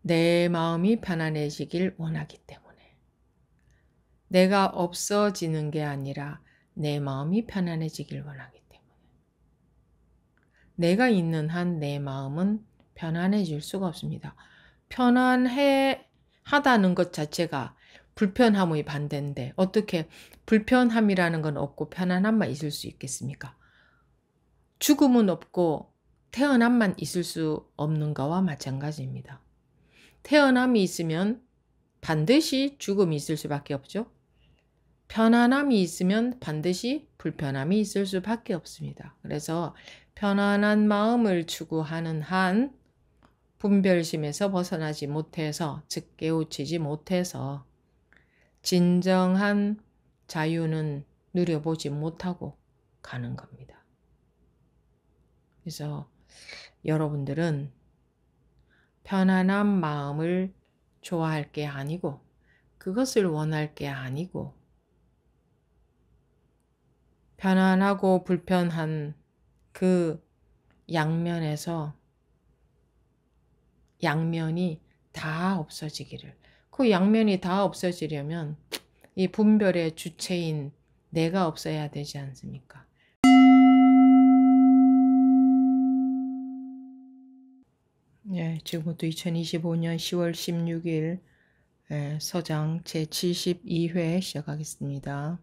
내 마음이 편안해지길 원하기 때문에. 내가 없어지는 게 아니라 내 마음이 편안해지길 원하기 때문에. 내가 있는 한 내 마음은 편안해질 수가 없습니다. 편안해 하다는 것 자체가 불편함의 반대인데 어떻게 불편함이라는 건 없고 편안함만 있을 수 있겠습니까? 죽음은 없고 태어남만 있을 수 없는 거와 마찬가지입니다. 태어남이 있으면 반드시 죽음이 있을 수밖에 없죠. 편안함이 있으면 반드시 불편함이 있을 수밖에 없습니다. 그래서 편안한 마음을 추구하는 한 분별심에서 벗어나지 못해서, 즉 깨우치지 못해서 진정한 자유는 누려보지 못하고 가는 겁니다. 그래서 여러분들은 편안한 마음을 좋아할 게 아니고 그것을 원할 게 아니고 편안하고 불편한 그 양면에서 양면이 다 없어지기를. 그 양면이 다 없어지려면 이 분별의 주체인 내가 없어야 되지 않습니까? 네, 지금부터 2025년 10월 16일 서장 제72회 시작하겠습니다.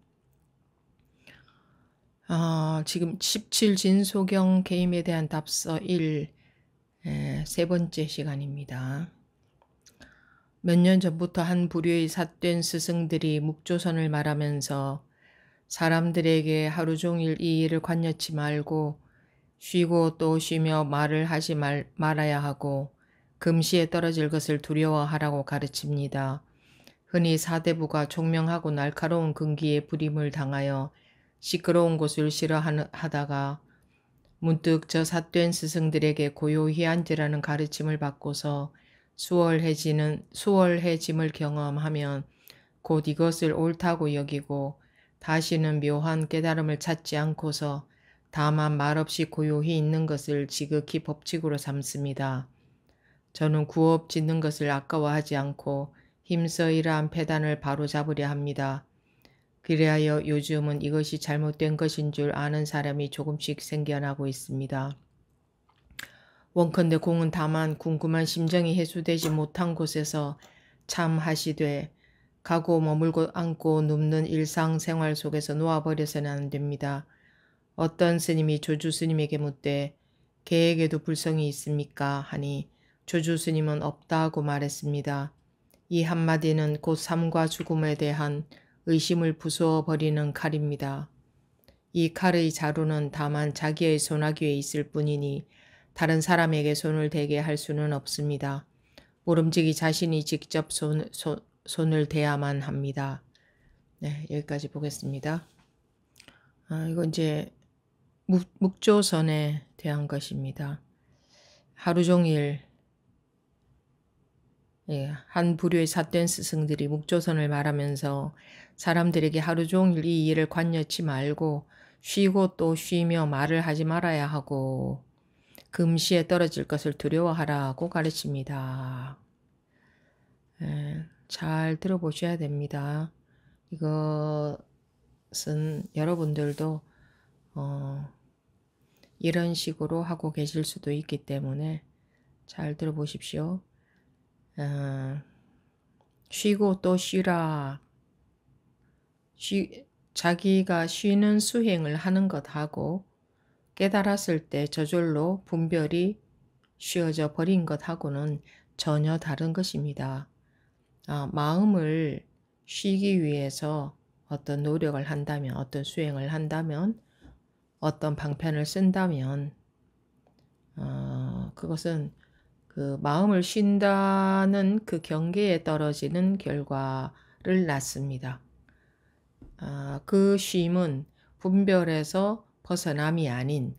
지금 17진소경 개임에 대한 답서 1 세 번째 시간입니다. 몇 년 전부터 한 부류의 삿된 스승들이 묵조선을 말하면서 사람들에게 하루 종일 이 일을 관여치 말고 쉬고 또 쉬며 말을 하지 말아야 하고 금시에 떨어질 것을 두려워하라고 가르칩니다. 흔히 사대부가 총명하고 날카로운 금기에 불임을 당하여 시끄러운 곳을 싫어하다가 문득 저 삿된 스승들에게 고요히 앉으라는 가르침을 받고서 수월해짐을 경험하면 곧 이것을 옳다고 여기고 다시는 묘한 깨달음을 찾지 않고서 다만 말없이 고요히 있는 것을 지극히 법칙으로 삼습니다. 저는 구업 짓는 것을 아까워하지 않고 힘써 이러한 패단을 바로잡으려 합니다. 그리하여 요즘은 이것이 잘못된 것인 줄 아는 사람이 조금씩 생겨나고 있습니다. 원컨대 공은 다만 궁금한 심정이 해소되지 못한 곳에서 참 하시되 가고 머물고 앉고 눕는 일상생활 속에서 놓아버려서는 안 됩니다. 어떤 스님이 조주 스님에게 묻되 개에게도 불성이 있습니까? 하니 조주 스님은 없다고 말했습니다. 이 한마디는 곧 삶과 죽음에 대한 의심을 부수어 버리는 칼입니다. 이 칼의 자루는 다만 자기의 손아귀에 있을 뿐이니 다른 사람에게 손을 대게 할 수는 없습니다. 모름지기 자신이 직접 손을 대야만 합니다. 네, 여기까지 보겠습니다. 이건 이제 묵조선에 대한 것입니다. 하루 종일 한 부류의 삿된 스승들이 묵조선을 말하면서 사람들에게 하루 종일 이 일을 관여치 말고 쉬고 또 쉬며 말을 하지 말아야 하고 금시에 떨어질 것을 두려워하라고 가르칩니다. 잘 들어보셔야 됩니다. 이것은 여러분들도 이런 식으로 하고 계실 수도 있기 때문에 잘 들어보십시오. 쉬고 또 쉬라. 자기가 쉬는 수행을 하는 것하고 깨달았을 때 저절로 분별이 쉬어져 버린 것하고는 전혀 다른 것입니다. 마음을 쉬기 위해서 어떤 노력을 한다면, 어떤 수행을 한다면, 어떤 방편을 쓴다면 그것은 그 마음을 쉰다는 그 경계에 떨어지는 결과를 낳습니다. 그 쉼은 분별에서 벗어남이 아닌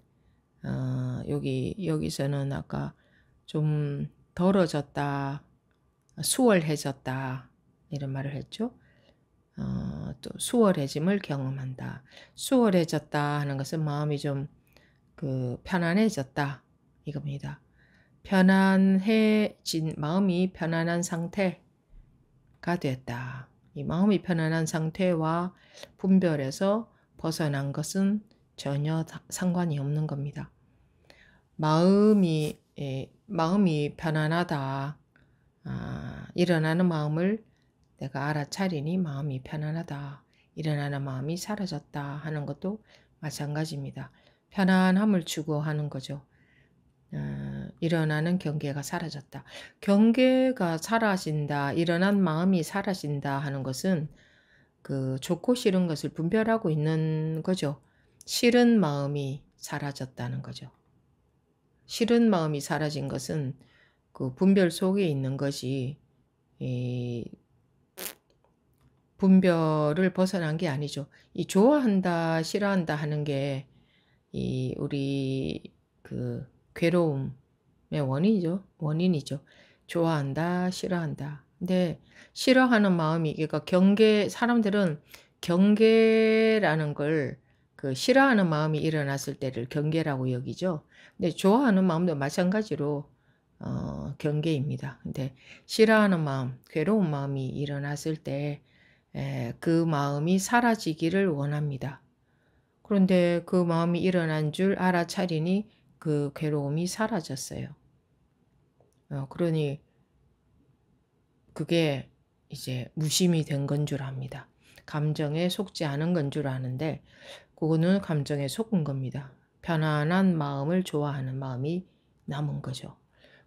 여기서는 아까 좀 덜어졌다, 수월해졌다 이런 말을 했죠. 또 수월해짐을 경험한다. 수월해졌다 하는 것은 마음이 좀 편안해졌다 이겁니다. 편안해진 마음이 편안한 상태가 됐다. 이 마음이 편안한 상태와 분별에서 벗어난 것은 전혀 상관이 없는 겁니다. 마음이 편안하다. 일어나는 마음을 내가 알아차리니 마음이 편안하다. 일어나는 마음이 사라졌다 하는 것도 마찬가지입니다. 편안함을 추구하는 거죠. 일어나는 경계가 사라졌다. 경계가 사라진다, 일어난 마음이 사라진다 하는 것은 그 좋고 싫은 것을 분별하고 있는 거죠. 싫은 마음이 사라졌다는 거죠. 싫은 마음이 사라진 것은 그 분별 속에 있는 것이 이 분별을 벗어난 게 아니죠. 이 좋아한다, 싫어한다 하는 게 이 우리 그 괴로움의 원인이죠. 좋아한다, 싫어한다. 근데 싫어하는 마음이 그러니까 사람들은 경계라는 걸 그 싫어하는 마음이 일어났을 때를 경계라고 여기죠. 근데 좋아하는 마음도 마찬가지로 경계입니다. 근데 싫어하는 마음, 괴로운 마음이 일어났을 때 그 마음이 사라지기를 원합니다. 그런데 그 마음이 일어난 줄 알아차리니 그 괴로움이 사라졌어요. 그러니 그게 이제 무심이 된 건 줄 압니다. 감정에 속지 않은 건 줄 아는데 그거는 감정에 속은 겁니다. 편안한 마음을 좋아하는 마음이 남은 거죠.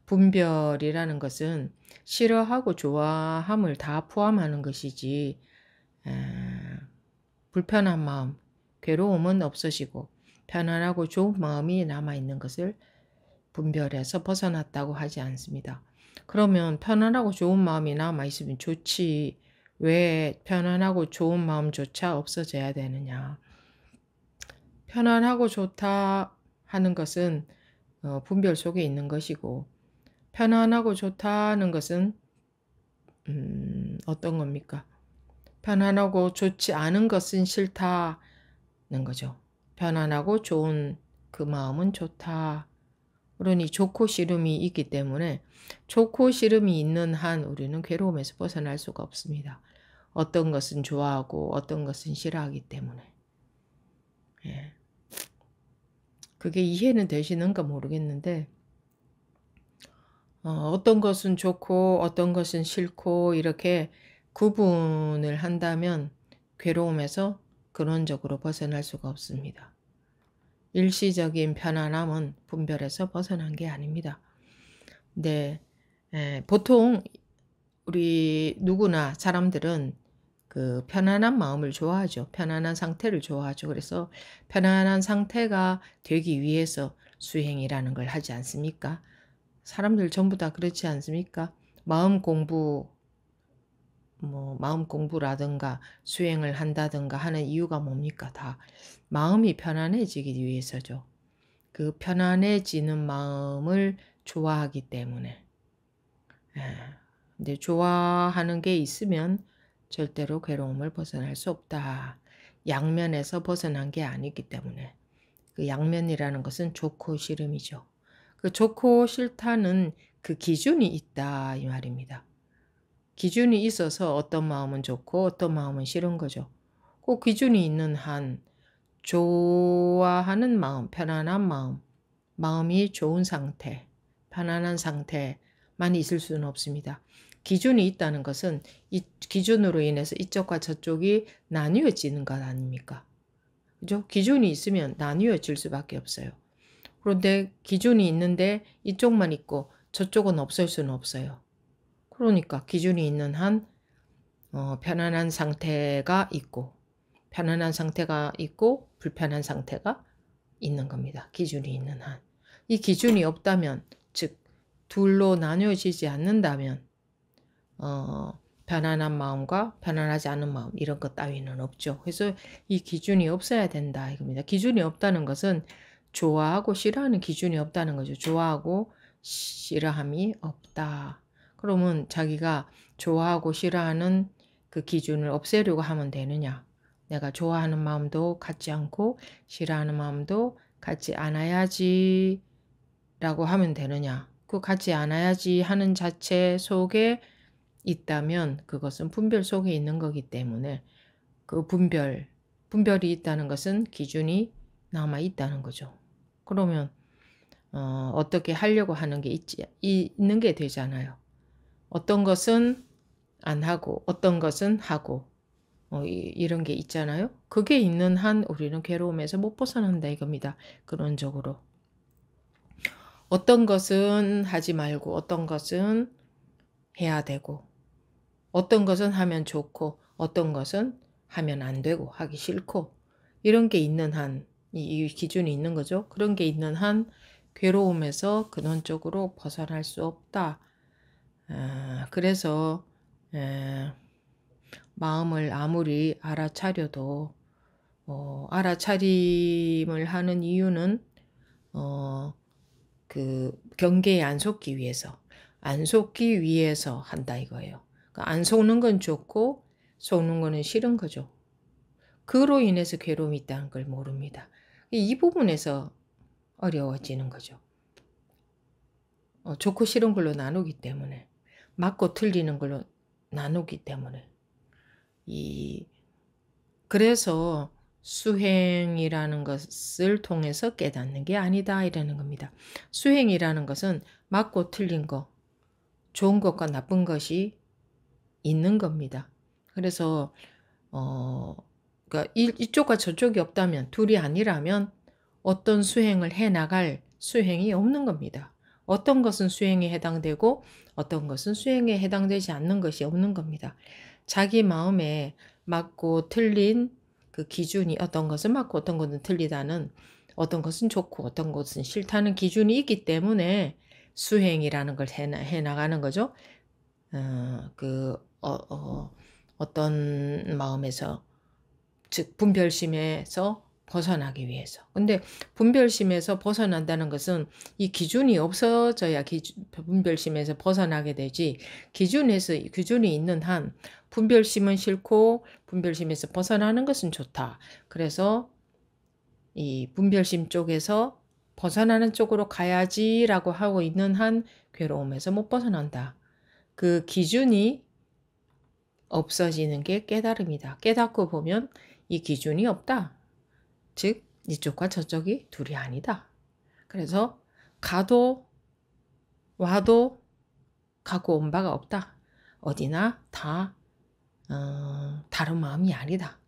분별이라는 것은 싫어하고 좋아함을 다 포함하는 것이지 불편한 마음, 괴로움은 없어지고 편안하고 좋은 마음이 남아있는 것을 분별해서 벗어났다고 하지 않습니다. 그러면 편안하고 좋은 마음이 남아있으면 좋지 왜 편안하고 좋은 마음조차 없어져야 되느냐. 편안하고 좋다 하는 것은 분별 속에 있는 것이고 편안하고 좋다는 것은 어떤 겁니까? 편안하고 좋지 않은 것은 싫다는 거죠. 편안하고 좋은 그 마음은 좋다. 그러니 좋고 싫음이 있기 때문에 좋고 싫음이 있는 한 우리는 괴로움에서 벗어날 수가 없습니다. 어떤 것은 좋아하고 어떤 것은 싫어하기 때문에. 예. 그게 이해는 되시는가 모르겠는데 어떤 것은 좋고 어떤 것은 싫고 이렇게 구분을 한다면 괴로움에서 근원적으로 벗어날 수가 없습니다. 일시적인 편안함은 분별해서 벗어난 게 아닙니다. 근데 보통 우리 누구나 사람들은 그 편안한 마음을 좋아하죠. 편안한 상태를 좋아하죠. 그래서 편안한 상태가 되기 위해서 수행이라는 걸 하지 않습니까? 사람들 전부 다 그렇지 않습니까? 마음 공부라든가 수행을 한다든가 하는 이유가 뭡니까? 다 마음이 편안해지기 위해서죠. 그 편안해지는 마음을 좋아하기 때문에. 근데 좋아하는 게 있으면 절대로 괴로움을 벗어날 수 없다. 양면에서 벗어난 게 아니기 때문에. 그 양면이라는 것은 좋고 싫음이죠. 그 좋고 싫다는 그 기준이 있다 이 말입니다. 기준이 있어서 어떤 마음은 좋고 어떤 마음은 싫은 거죠. 그 기준이 있는 한 좋아하는 마음, 편안한 마음, 마음이 좋은 상태, 편안한 상태만 있을 수는 없습니다. 기준이 있다는 것은 이 기준으로 인해서 이쪽과 저쪽이 나뉘어지는 것 아닙니까? 그죠? 기준이 있으면 나뉘어질 수밖에 없어요. 그런데 기준이 있는데 이쪽만 있고 저쪽은 없을 수는 없어요. 그러니까 기준이 있는 한 편안한 상태가 있고 편안한 상태가 있고 불편한 상태가 있는 겁니다. 기준이 있는 한. 이 기준이 없다면 즉 둘로 나뉘어지지 않는다면 편안한 마음과 편안하지 않은 마음 이런 것 따위는 없죠. 그래서 이 기준이 없어야 된다 이겁니다. 기준이 없다는 것은 좋아하고 싫어하는 기준이 없다는 거죠. 좋아하고 싫어함이 없다. 그러면 자기가 좋아하고 싫어하는 그 기준을 없애려고 하면 되느냐? 내가 좋아하는 마음도 갖지 않고 싫어하는 마음도 갖지 않아야지 라고 하면 되느냐? 그 같지 않아야지 하는 자체 속에 있다면 그것은 분별 속에 있는 거기 때문에 그 분별이 있다는 것은 기준이 남아 있다는 거죠. 그러면 어떻게 하려고 하는 게 있는 게 되잖아요. 어떤 것은 안 하고 어떤 것은 하고 이런 게 있잖아요. 그게 있는 한 우리는 괴로움에서 못 벗어난다 이겁니다. 근원적으로. 어떤 것은 하지 말고 어떤 것은 해야 되고 어떤 것은 하면 좋고 어떤 것은 하면 안 되고 하기 싫고 이런 게 있는 한 이 기준이 있는 거죠. 그런 게 있는 한 괴로움에서 근원적으로 벗어날 수 없다. 그래서 마음을 아무리 알아차려도 알아차림을 하는 이유는 그 경계에 안 속기 위해서 한다 이거예요. 그러니까 안 속는 건 좋고 속는 거는 싫은 거죠. 그로 인해서 괴로움이 있다는 걸 모릅니다. 이 부분에서 어려워지는 거죠. 좋고 싫은 걸로 나누기 때문에 맞고 틀리는 걸로 나누기 때문에 그래서 수행이라는 것을 통해서 깨닫는 게 아니다 이라는 겁니다. 수행이라는 것은 맞고 틀린 거, 좋은 것과 나쁜 것이 있는 겁니다. 그래서 그러니까 이쪽과 저쪽이 없다면 둘이 아니라면 어떤 수행을 해나갈 수행이 없는 겁니다. 어떤 것은 수행에 해당되고 어떤 것은 수행에 해당되지 않는 것이 없는 겁니다. 자기 마음에 맞고 틀린 그 기준이 어떤 것은 맞고 어떤 것은 틀리다는 어떤 것은 좋고 어떤 것은 싫다는 기준이 있기 때문에 수행이라는 걸 해나가는 거죠. 어떤 마음에서 즉 분별심에서 벗어나기 위해서. 근데 분별심에서 벗어난다는 것은 이 기준이 없어져야 분별심에서 벗어나게 되지 기준이 있는 한 분별심은 싫고 분별심에서 벗어나는 것은 좋다. 그래서 이 분별심 쪽에서 벗어나는 쪽으로 가야지라고 하고 있는 한 괴로움에서 못 벗어난다. 그 기준이 없어지는 게 깨달음이다. 깨닫고 보면 이 기준이 없다. 즉 이쪽과 저쪽이 둘이 아니다. 그래서 가도 와도 가고 온 바가 없다. 어디나 다 다른 마음이 아니다.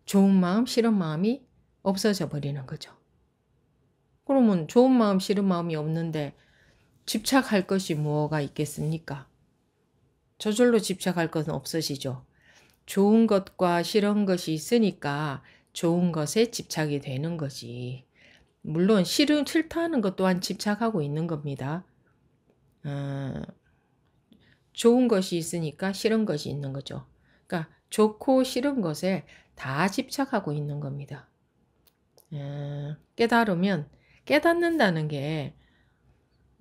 좋은 마음, 싫은 마음이 없어져 버리는 거죠. 그러면 좋은 마음, 싫은 마음이 없는데 집착할 것이 뭐가 있겠습니까? 저절로 집착할 것은 없어지죠. 좋은 것과 싫은 것이 있으니까 좋은 것에 집착이 되는 거지. 물론 싫다는 것 또한 집착하고 있는 겁니다. 좋은 것이 있으니까 싫은 것이 있는 거죠. 그러니까 좋고 싫은 것에 다 집착하고 있는 겁니다. 깨닫는다는 게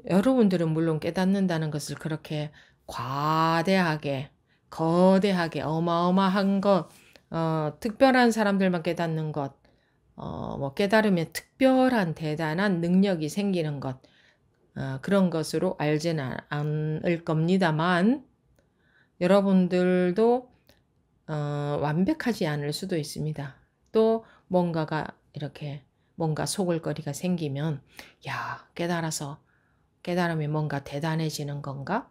여러분들은 물론 깨닫는다는 것을 그렇게 과대하게 거대하게 어마어마한 것 특별한 사람들만 깨닫는 것 뭐 깨달으면 특별한 대단한 능력이 생기는 것 그런 것으로 알지는 않을 겁니다만 여러분들도 완벽하지 않을 수도 있습니다. 또 뭔가 속을거리가 생기면 야 깨달으면 뭔가 대단해지는 건가?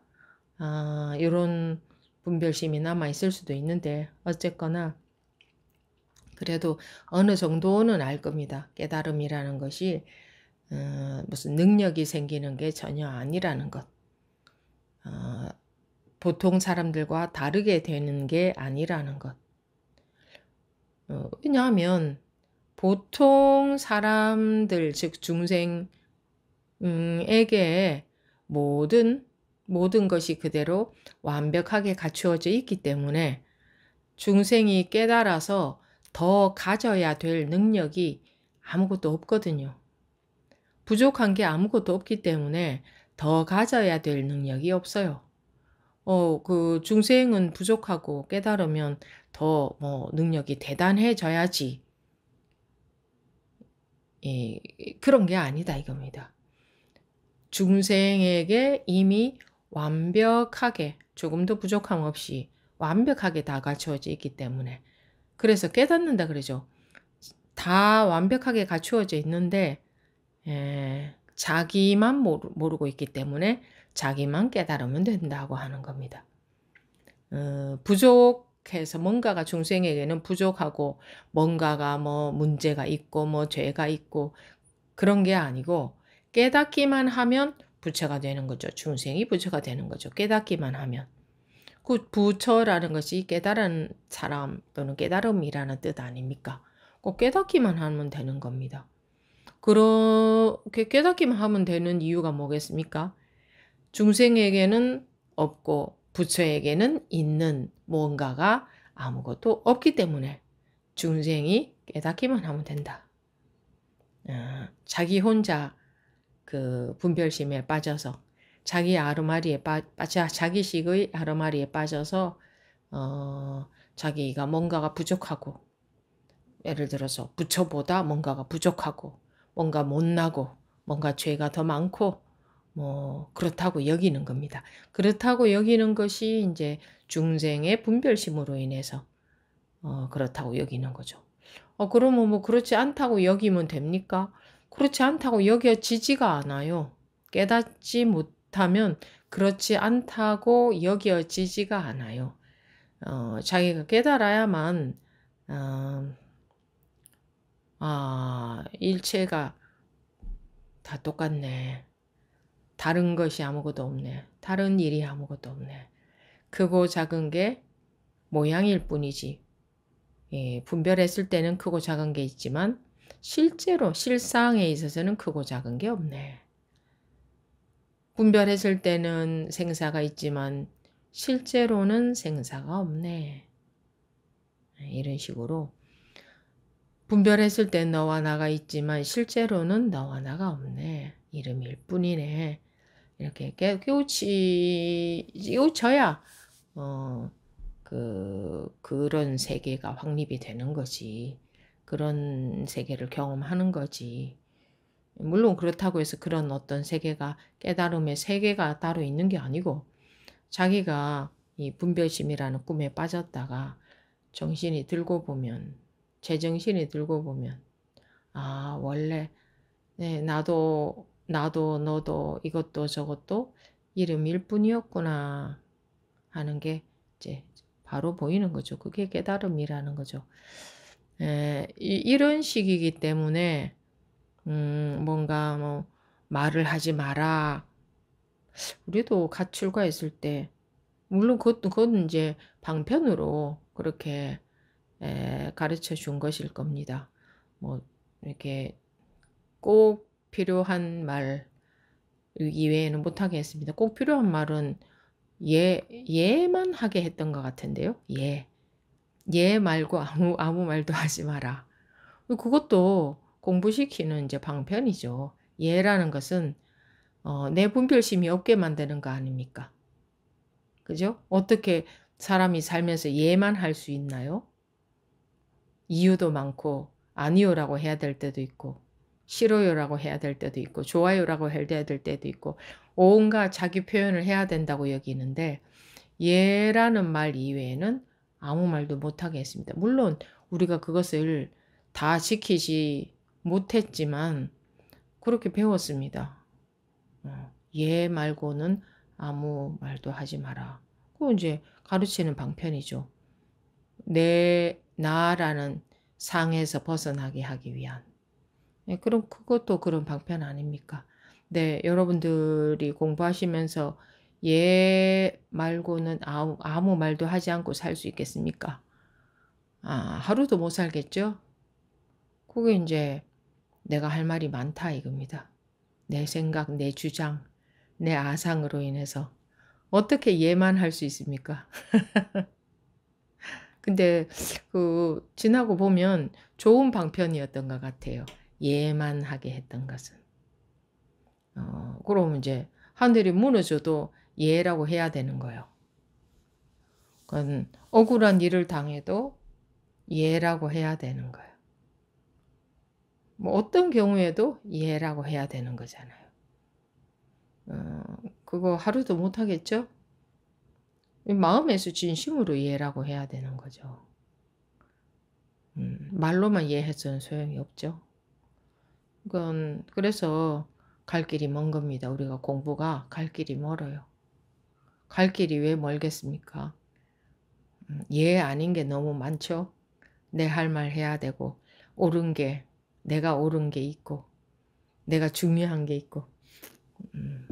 이런 분별심이 남아 있을 수도 있는데 어쨌거나 그래도 어느 정도는 알 겁니다. 깨달음이라는 것이 무슨 능력이 생기는 게 전혀 아니라는 것. 보통 사람들과 다르게 되는 게 아니라는 것. 왜냐하면 보통 사람들 즉 중생에게 모든 것이 그대로 완벽하게 갖추어져 있기 때문에 중생이 깨달아서 더 가져야 될 능력이 아무것도 없거든요. 부족한 게 아무것도 없기 때문에 더 가져야 될 능력이 없어요. 그 중생은 부족하고 깨달으면 더 능력이 대단해져야지. 그런 게 아니다 이겁니다. 중생에게 이미 완벽하게 조금도 부족함 없이 완벽하게 다 갖추어져 있기 때문에 그래서 깨닫는다 그러죠. 다 완벽하게 갖추어져 있는데 자기만 모르고 있기 때문에 자기만 깨달으면 된다고 하는 겁니다. 부족해서 뭔가가 중생에게는 부족하고 뭔가가 뭐 문제가 있고 뭐 죄가 있고 그런 게 아니고 깨닫기만 하면 부처가 되는 거죠. 중생이 부처가 되는 거죠. 깨닫기만 하면. 그 부처라는 것이 깨달은 사람 또는 깨달음이라는 뜻 아닙니까? 꼭 깨닫기만 하면 되는 겁니다. 그렇게 깨닫기만 하면 되는 이유가 뭐겠습니까? 중생에게는 없고 부처에게는 있는 무언가가 아무것도 없기 때문에 중생이 깨닫기만 하면 된다. 자기 혼자 그 분별심에 빠져서 자기 아르마리에 자기식의 아르마리에 빠져서 자기가 뭔가가 부족하고 예를 들어서 부처보다 뭔가가 부족하고 뭔가 못나고 뭔가 죄가 더 많고 뭐 그렇다고 여기는 겁니다. 그렇다고 여기는 것이 이제 중생의 분별심으로 인해서 그렇다고 여기는 거죠. 그러면 뭐 그렇지 않다고 여기면 됩니까? 그렇지 않다고 여겨지지가 않아요. 깨닫지 못하면 그렇지 않다고 여겨지지가 않아요. 자기가 깨달아야만 일체가 다 똑같네. 다른 것이 아무것도 없네. 다른 일이 아무것도 없네. 크고 작은 게 모양일 뿐이지. 분별했을 때는 크고 작은 게 있지만 실제로 실상에 있어서는 크고 작은 게 없네. 분별했을 때는 생사가 있지만 실제로는 생사가 없네. 이런 식으로 분별했을 땐 너와 나가 있지만 실제로는 너와 나가 없네. 이름일 뿐이네. 이렇게 깨우쳐야 그런 세계가 확립이 되는 거지. 그런 세계를 경험하는 거지. 물론 그렇다고 해서 그런 어떤 세계가 깨달음의 세계가 따로 있는 게 아니고 자기가 이 분별심이라는 꿈에 빠졌다가 정신이 들고 보면 제정신이 들고 보면 원래 나도 너도 이것도 저것도 이름일 뿐이었구나 하는 게 이제 바로 보이는 거죠. 그게 깨달음이라는 거죠. 이런 식이기 때문에 뭔가 뭐 말을 하지 마라. 우리도 갓 출가했을 때 물론 그건 이제 방편으로 그렇게 가르쳐 준 것일 겁니다. 뭐 이렇게 꼭 필요한 말 이외에는 못하게 했습니다. 꼭 필요한 말은 예만 하게 했던 것 같은데요. 예 말고 아무 말도 하지 마라. 그것도 공부시키는 이제 방편이죠. 예라는 것은 내 분별심이 없게 만드는 거 아닙니까? 그죠? 어떻게 사람이 살면서 예만 할 수 있나요? 이유도 많고 아니요라고 해야 될 때도 있고 싫어요라고 해야 될 때도 있고 좋아요라고 해야 될 때도 있고 온갖 자기 표현을 해야 된다고 여기는데 예라는 말 이외에는 아무 말도 못하게 했습니다. 물론 우리가 그것을 다 지키지 못했지만 그렇게 배웠습니다. 예 말고는 아무 말도 하지 마라. 그건 이제 가르치는 방편이죠. 나라는 상에서 벗어나게 하기 위한. 그럼 그것도 그런 방편 아닙니까? 네, 여러분들이 공부하시면서 예 말고는 아무 말도 하지 않고 살 수 있겠습니까? 하루도 못 살겠죠? 그게 이제 내가 할 말이 많다 이겁니다. 내 생각, 내 주장, 내 아상으로 인해서 어떻게 예만 할 수 있습니까? 근데 지나고 보면 좋은 방편이었던 것 같아요. 예만 하게 했던 것은. 그러면 이제 하늘이 무너져도 예라고 해야 되는 거예요. 그건 억울한 일을 당해도 예라고 해야 되는 거예요. 뭐 어떤 경우에도 예라고 해야 되는 거잖아요. 어, 그거 하루도 못 하겠죠? 마음에서 진심으로 이해라고 해야 되는 거죠. 말로만 이해해서는 소용이 없죠. 그건 그래서 갈 길이 먼 겁니다. 우리가 공부가 갈 길이 멀어요. 갈 길이 왜 멀겠습니까? 예 아닌 게 너무 많죠. 내 할 말 해야 되고 옳은 게 내가 옳은 게 있고 내가 중요한 게 있고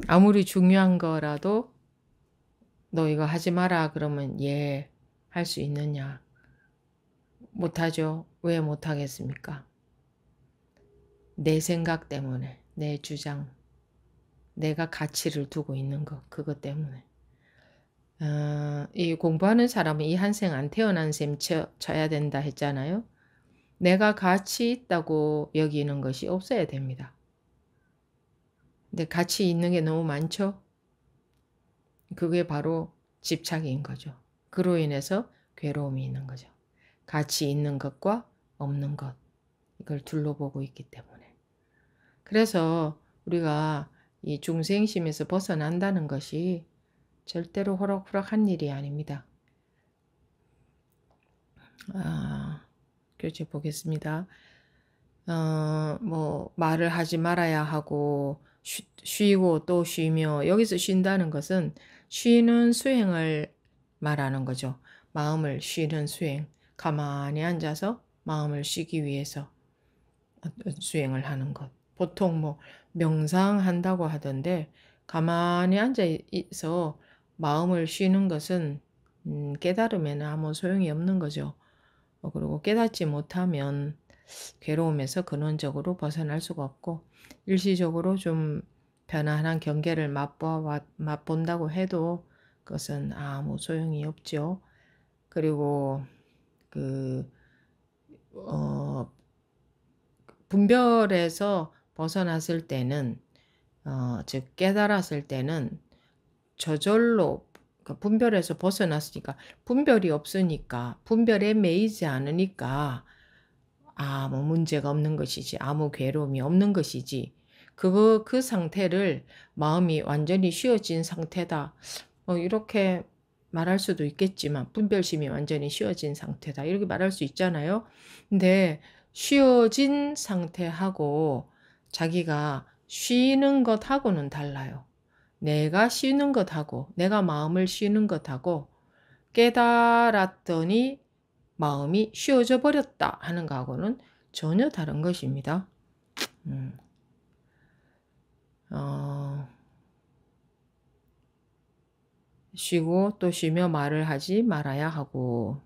아무리 중요한 거라도 너 이거 하지 마라 그러면 예 할 수 있느냐? 못하죠. 왜 못하겠습니까? 내 생각 때문에 내 주장 내가 가치를 두고 있는 거 그것 때문에 이 공부하는 사람은 이 한 생 안 태어난 셈 쳐야 된다 했잖아요. 내가 가치 있다고 여기는 것이 없어야 됩니다. 근데 가치 있는 게 너무 많죠? 그게 바로 집착인 거죠. 그로 인해서 괴로움이 있는 거죠. 가치 있는 것과 없는 것 이걸 둘러보고 있기 때문에. 그래서 우리가 이 중생심에서 벗어난다는 것이 절대로 호락호락한 일이 아닙니다. 교재 보겠습니다. 뭐 말을 하지 말아야 하고 쉬고 또 쉬며 여기서 쉰다는 것은 쉬는 수행을 말하는 거죠. 마음을 쉬는 수행. 가만히 앉아서 마음을 쉬기 위해서 수행을 하는 것. 보통 뭐 명상한다고 하던데 가만히 앉아 있어 마음을 쉬는 것은 깨달음에는 아무 소용이 없는 거죠. 그리고 깨닫지 못하면 괴로움에서 근원적으로 벗어날 수가 없고 일시적으로 좀 편안한 경계를 맛본다고 해도 그것은 아무 소용이 없죠. 그리고 분별에서 벗어났을 때는 즉 깨달았을 때는 저절로 분별에서 벗어났으니까 분별이 없으니까 분별에 매이지 않으니까 아무 문제가 없는 것이지 아무 괴로움이 없는 것이지 그 상태를 마음이 완전히 쉬어진 상태다 이렇게 말할 수도 있겠지만 분별심이 완전히 쉬어진 상태다 이렇게 말할 수 있잖아요. 근데 쉬어진 상태하고 자기가 쉬는 것하고는 달라요. 내가 쉬는 것하고 내가 마음을 쉬는 것하고 깨달았더니 마음이 쉬어져 버렸다 하는 거하고는 전혀 다른 것입니다. 쉬고 또 쉬며 말을 하지 말아야 하고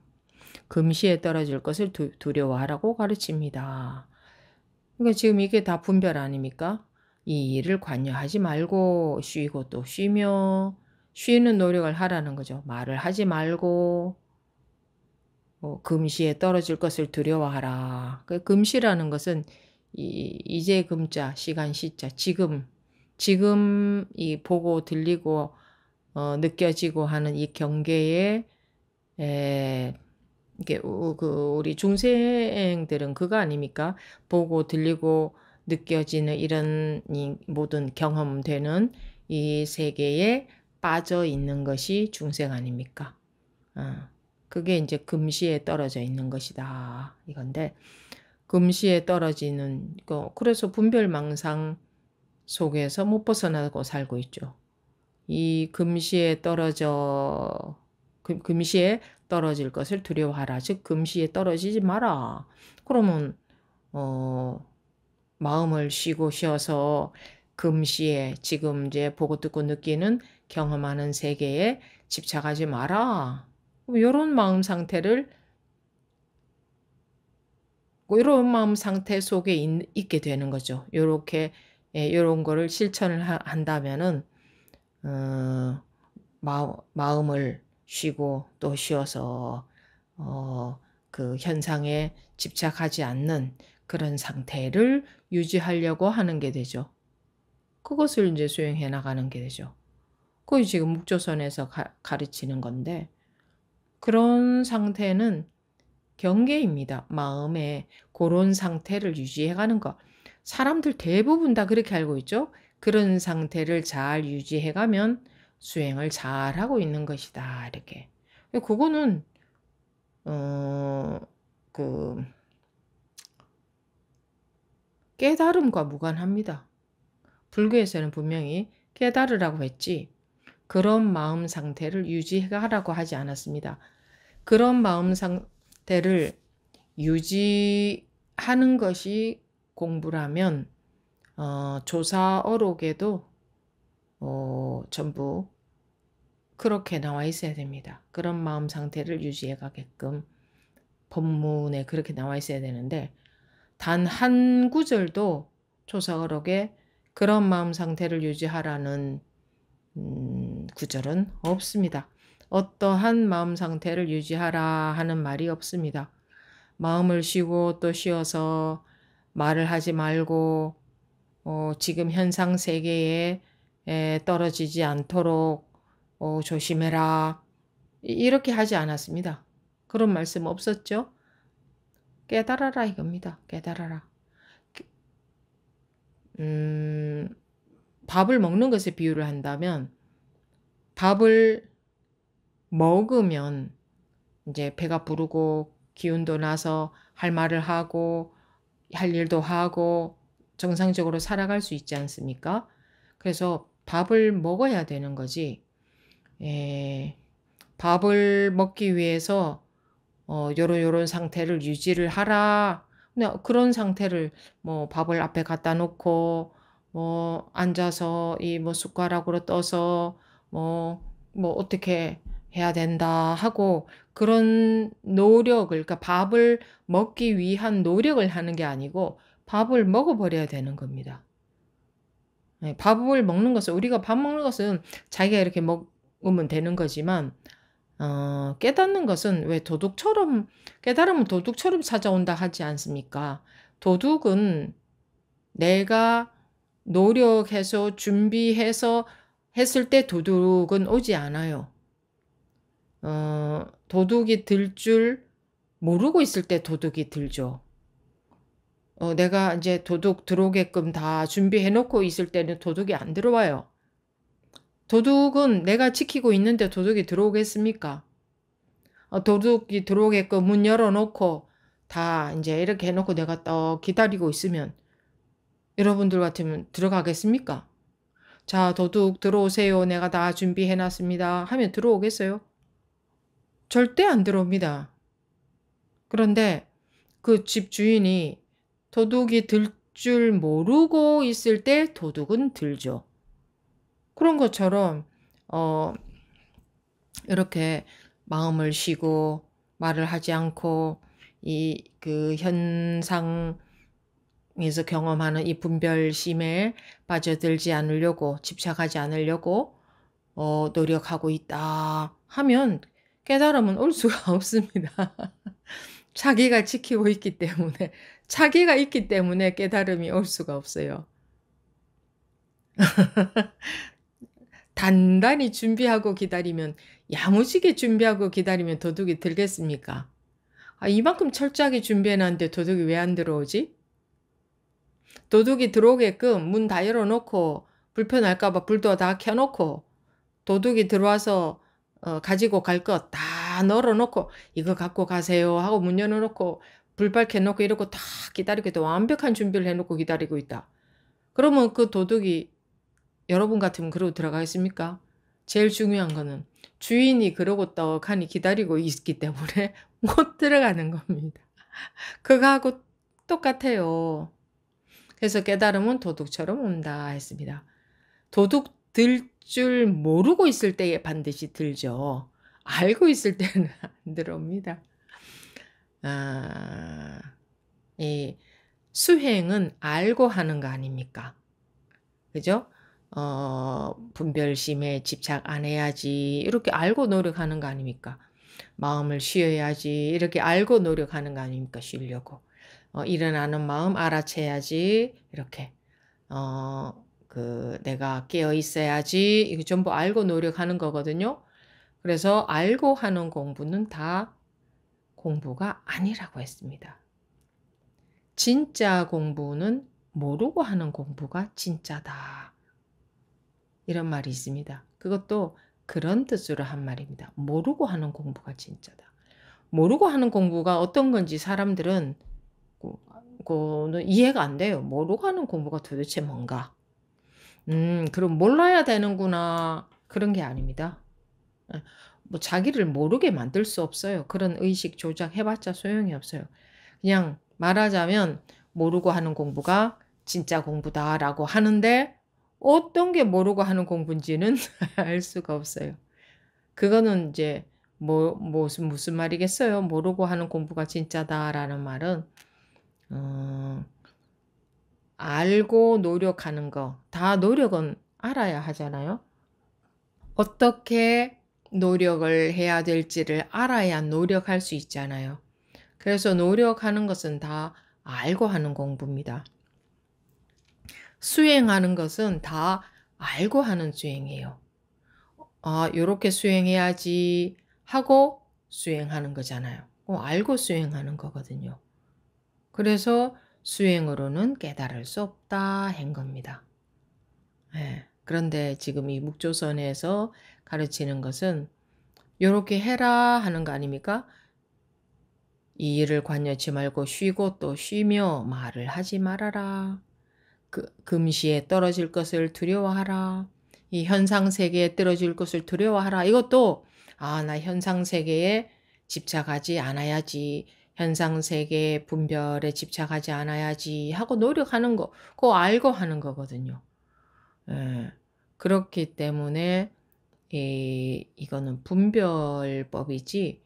금시에 떨어질 것을 두려워하라고 가르칩니다. 그러니까 지금 이게 다 분별 아닙니까? 이 일을 관여하지 말고 쉬고 또 쉬며 쉬는 노력을 하라는 거죠. 말을 하지 말고 금시에 떨어질 것을 두려워하라. 그 금시라는 것은 이제 금자 시간 시자 지금 이 보고 들리고 느껴지고 하는 이 경계에 이게 우리 중생들은 그거 아닙니까? 보고 들리고 느껴지는 이런 모든 경험되는 이 세계에 빠져 있는 것이 중생 아닙니까? 그게 이제 금시에 떨어져 있는 것이다 이건데 금시에 떨어지는 거 그래서 분별망상 속에서 못 벗어나고 살고 있죠. 이 금시에 금시에 떨어질 것을 두려워하라. 즉 금시에 떨어지지 마라. 그러면 마음을 쉬어서 금시에 지금 이제 보고 듣고 느끼는 경험하는 세계에 집착하지 마라. 이런 마음 상태를 이런 마음 상태 속에 있게 되는 거죠. 이렇게 이런 거를 실천을 한다면은 마음을 쉬고 또 쉬어서 그 현상에 집착하지 않는 그런 상태를 유지하려고 하는 게 되죠. 그것을 이제 수행해 나가는 게 되죠. 그게 지금 묵조선에서 가르치는 건데 그런 상태는 경계입니다. 마음의 그런 상태를 유지해 가는 것. 사람들 대부분 다 그렇게 알고 있죠. 그런 상태를 잘 유지해 가면 수행을 잘하고 있는 것이다. 이렇게. 그거는 어 그 깨달음과 무관합니다. 불교에서는 분명히 깨달으라고 했지 그런 마음 상태를 유지해 가라고 하지 않았습니다. 그런 마음 상태를 유지하는 것이 공부라면 조사어록에도 전부 그렇게 나와 있어야 됩니다. 그런 마음 상태를 유지해 가게끔 법문에 그렇게 나와 있어야 되는데 단 한 구절도 조사어록에 그런 마음 상태를 유지하라는 구절은 없습니다. 어떠한 마음 상태를 유지하라 하는 말이 없습니다. 마음을 쉬고 또 쉬어서 말을 하지 말고 지금 현상 세계에 떨어지지 않도록 조심해라. 이렇게 하지 않았습니다. 그런 말씀 없었죠? 깨달아라 이겁니다. 깨달아라. 밥을 먹는 것에 비유를 한다면 밥을 먹으면 이제 배가 부르고 기운도 나서 할 말을 하고 할 일도 하고 정상적으로 살아갈 수 있지 않습니까? 그래서 밥을 먹어야 되는 거지. 밥을 먹기 위해서 요런 상태를 유지를 하라. 근데 그런 상태를 뭐 밥을 앞에 갖다 놓고 뭐 앉아서 이 뭐 숟가락으로 떠서 뭐 어떻게 해야 된다 하고 그런 노력을 그러니까 밥을 먹기 위한 노력을 하는 게 아니고 밥을 먹어버려야 되는 겁니다. 밥을 먹는 것은 우리가 밥 먹는 것은 자기가 이렇게 먹으면 되는 거지만 깨닫는 것은 왜 도둑처럼 깨달으면 도둑처럼 찾아온다 하지 않습니까? 도둑은 내가 노력해서 준비해서 했을 때 도둑은 오지 않아요. 도둑이 들 줄 모르고 있을 때 도둑이 들죠. 내가 이제 도둑 들어오게끔 다 준비해 놓고 있을 때는 도둑이 안 들어와요. 도둑은 내가 지키고 있는데 도둑이 들어오겠습니까? 도둑이 들어오게끔 문 열어놓고 다 이제 이렇게 해놓고 내가 또 기다리고 있으면 여러분들 같으면 들어가겠습니까? 자, 도둑 들어오세요. 내가 다 준비해놨습니다. 하면 들어오겠어요? 절대 안 들어옵니다. 그런데 그 집 주인이 도둑이 들 줄 모르고 있을 때 도둑은 들죠. 그런 것처럼 이렇게 마음을 쉬고 말을 하지 않고 그 현상에서 경험하는 이 분별심에 빠져들지 않으려고 집착하지 않으려고 노력하고 있다 하면 깨달음은 올 수가 없습니다. 자기가 지키고 있기 때문에 자기가 있기 때문에 깨달음이 올 수가 없어요. 단단히 준비하고 기다리면 야무지게 준비하고 기다리면 도둑이 들겠습니까? 이만큼 철저하게 준비해 놨는데 도둑이 왜 안 들어오지? 도둑이 들어오게끔 문 다 열어 놓고 불편할까 봐 불도 다 켜 놓고 도둑이 들어와서 가지고 갈 것 다 널어 놓고 "이거 갖고 가세요." 하고 문 열어 놓고 불 밝혀 놓고 이러고 다 기다리고 있다. 완벽한 준비를 해 놓고 기다리고 있다. 그러면 그 도둑이 여러분 같으면 그러고 들어가겠습니까? 제일 중요한 거는 주인이 그러고 떡하니 기다리고 있기 때문에 못 들어가는 겁니다. 그거하고 똑같아요. 그래서 깨달음은 도둑처럼 온다 했습니다. 도둑 들 줄 모르고 있을 때에 반드시 들죠. 알고 있을 때는 안 들어옵니다. 이 수행은 알고 하는 거 아닙니까? 그죠? 분별심에 집착 안 해야지 이렇게 알고 노력하는 거 아닙니까? 마음을 쉬어야지 이렇게 알고 노력하는 거 아닙니까? 쉬려고. 일어나는 마음 알아채야지 이렇게. 내가 깨어 있어야지 이거 전부 알고 노력하는 거거든요. 그래서 알고 하는 공부는 다 공부가 아니라고 했습니다. 진짜 공부는 모르고 하는 공부가 진짜다. 이런 말이 있습니다. 그것도 그런 뜻으로 한 말입니다. 모르고 하는 공부가 진짜다. 모르고 하는 공부가 어떤 건지 사람들은 그거는 이해가 안 돼요. 모르고 하는 공부가 도대체 뭔가. 그럼 몰라야 되는구나. 그런 게 아닙니다. 예. 뭐 자기를 모르게 만들 수 없어요. 그런 의식 조작해봤자 소용이 없어요. 그냥 말하자면 모르고 하는 공부가 진짜 공부다라고 하는데 어떤 게 모르고 하는 공부인지는 알 수가 없어요. 그거는 이제 무슨 말이겠어요? 모르고 하는 공부가 진짜다라는 말은 알고 노력하는 거. 다 노력은 알아야 하잖아요. 어떻게 노력을 해야 될지를 알아야 노력할 수 있잖아요. 그래서 노력하는 것은 다 알고 하는 공부입니다. 수행하는 것은 다 알고 하는 수행이에요. 요렇게 수행해야지 하고 수행하는 거잖아요. 알고 수행하는 거거든요. 그래서 수행으로는 깨달을 수 없다 한 겁니다. 예. 그런데 지금 이 묵조선에서 가르치는 것은 요렇게 해라 하는 거 아닙니까? 이 일을 관여치 말고 쉬고 또 쉬며 말을 하지 말아라. 금시에 떨어질 것을 두려워하라. 이 현상세계에 떨어질 것을 두려워하라. 이것도 나 현상세계에 집착하지 않아야지. 현상세계의 분별에 집착하지 않아야지 하고 노력하는 거. 그거 알고 하는 거거든요. 예. 그렇기 때문에 이거는 분별법이지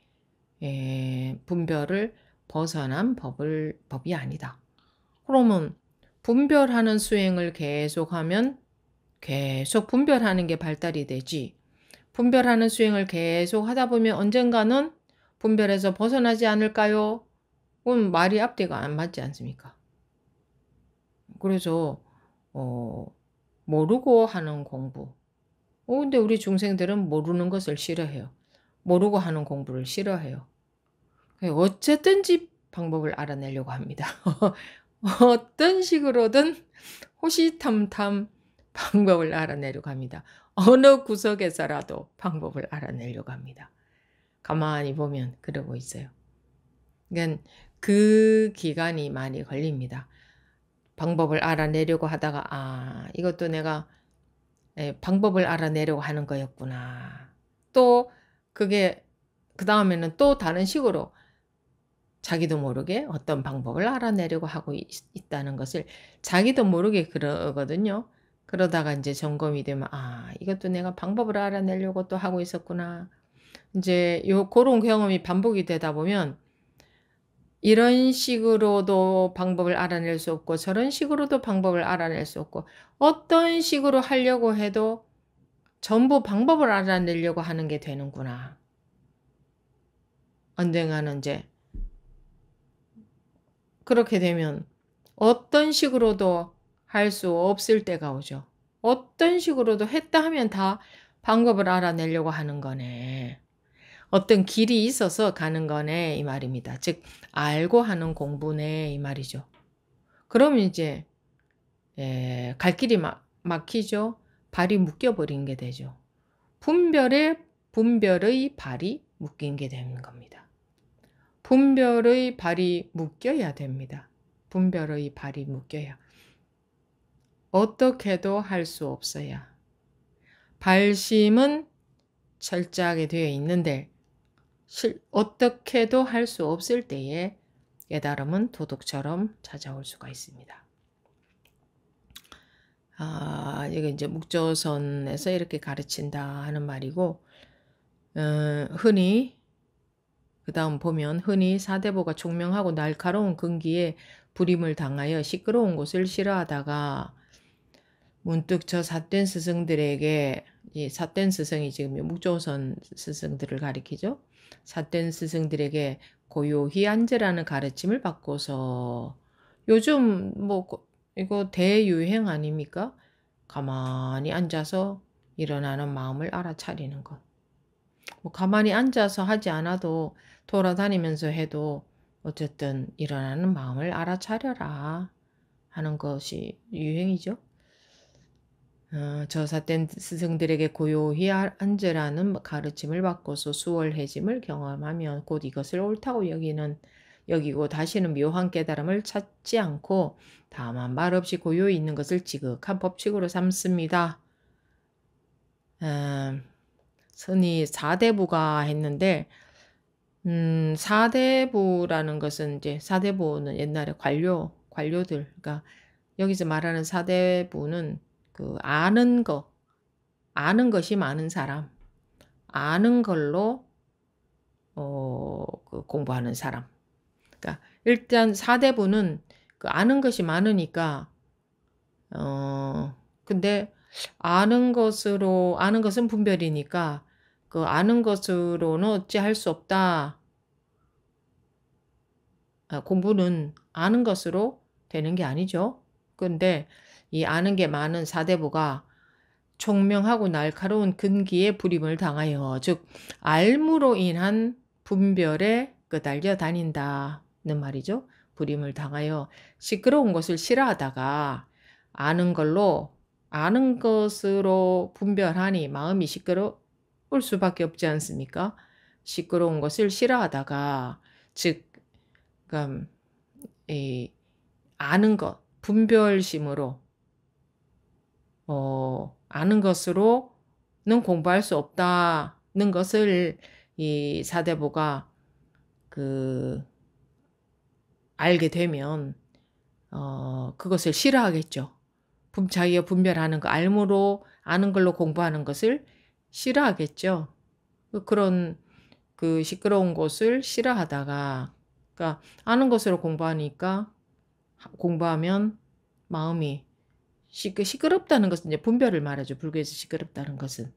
분별을 벗어난 법이 아니다. 그러면 분별하는 수행을 계속하면 계속 분별하는 게 발달이 되지. 분별하는 수행을 계속 하다 보면 언젠가는 분별에서 벗어나지 않을까요? 그건 말이 앞뒤가 안 맞지 않습니까? 그래서 모르고 하는 공부. 근데 우리 중생들은 모르는 것을 싫어해요. 모르고 하는 공부를 싫어해요. 어쨌든지 방법을 알아내려고 합니다. 어떤 식으로든 호시탐탐 방법을 알아내려고 합니다. 어느 구석에서라도 방법을 알아내려고 합니다. 가만히 보면 그러고 있어요. 그러니까 그 기간이 많이 걸립니다. 방법을 알아내려고 하다가 이것도 내가 방법을 알아내려고 하는 거였구나. 또 그게 그 다음에는 또 다른 식으로 자기도 모르게 어떤 방법을 알아내려고 하고 있다는 것을 자기도 모르게 그러거든요. 그러다가 이제 점검이 되면 이것도 내가 방법을 알아내려고 또 하고 있었구나. 이제 그런 경험이 반복이 되다 보면 이런 식으로도 방법을 알아낼 수 없고 저런 식으로도 방법을 알아낼 수 없고 어떤 식으로 하려고 해도 전부 방법을 알아내려고 하는 게 되는구나. 언젠가는 이제 그렇게 되면 어떤 식으로도 할 수 없을 때가 오죠. 어떤 식으로도 했다 하면 다 방법을 알아내려고 하는 거네. 어떤 길이 있어서 가는 거네 이 말입니다. 즉 알고 하는 공부네 이 말이죠. 그러면 이제 갈 길이 막히죠. 발이 묶여버린 게 되죠. 분별의 발이 묶인 게 되는 겁니다. 분별의 발이 묶여야 됩니다. 분별의 발이 묶여야. 어떻게도 할 수 없어야. 발심은 철저하게 되어 있는데 어떻게도 할 수 없을 때에 깨달음은 도둑처럼 찾아올 수가 있습니다. 이게 이제 묵조선에서 이렇게 가르친다 하는 말이고, 흔히 그 다음 보면 흔히 사대보가 총명하고 날카로운 근기에 불임을 당하여 시끄러운 곳을 싫어하다가 문득 저 삿된 스승들에게 이 삿된 스승이 지금 묵조선 스승들을 가리키죠. 삿된 스승들에게 고요히 앉으라는 가르침을 받고서 요즘 이거 대유행 아닙니까? 가만히 앉아서 일어나는 마음을 알아차리는 것. 가만히 앉아서 하지 않아도 돌아다니면서 해도 어쨌든 일어나는 마음을 알아차려라 하는 것이 유행이죠. 저삿된 스승들에게 고요히 앉으라는 가르침을 받고서 수월해짐을 경험하면 곧 이것을 옳다고 여기고 다시는 묘한 깨달음을 찾지 않고 다만 말없이 고요히 있는 것을 지극한 법칙으로 삼습니다. 흔히 사대부가 했는데 사대부라는 것은 이제 사대부는 옛날에 관료들, 그러니까 여기서 말하는 사대부는 그 아는 것이 많은 사람, 아는 걸로 그 공부하는 사람. 그러니까 일단 사대부는 그 아는 것이 많으니까 근데 아는 것은 분별이니까 그 아는 것으로는 어찌할 수 없다. 공부는 아는 것으로 되는 게 아니죠. 근데 이 아는 게 많은 사대부가 총명하고 날카로운 근기에 불임을 당하여 즉 알무로 인한 분별에 끄달려 다닌다는 말이죠. 불임을 당하여 시끄러운 것을 싫어하다가 아는 것으로 분별하니 마음이 시끄러울 수밖에 없지 않습니까? 시끄러운 것을 싫어하다가 즉 그러니까 이 아는 것, 분별심으로 아는 것으로는 공부할 수 없다는 것을 이 사대부가 알게 되면 그것을 싫어하겠죠. 자기가 분별하는 거, 알무로 아는 걸로 공부하는 것을 싫어하겠죠. 그런 시끄러운 것을 싫어하다가 그러니까 아는 것으로 공부하면 마음이 시끄럽다는 것은 이제 분별을 말하죠. 불교에서 시끄럽다는 것은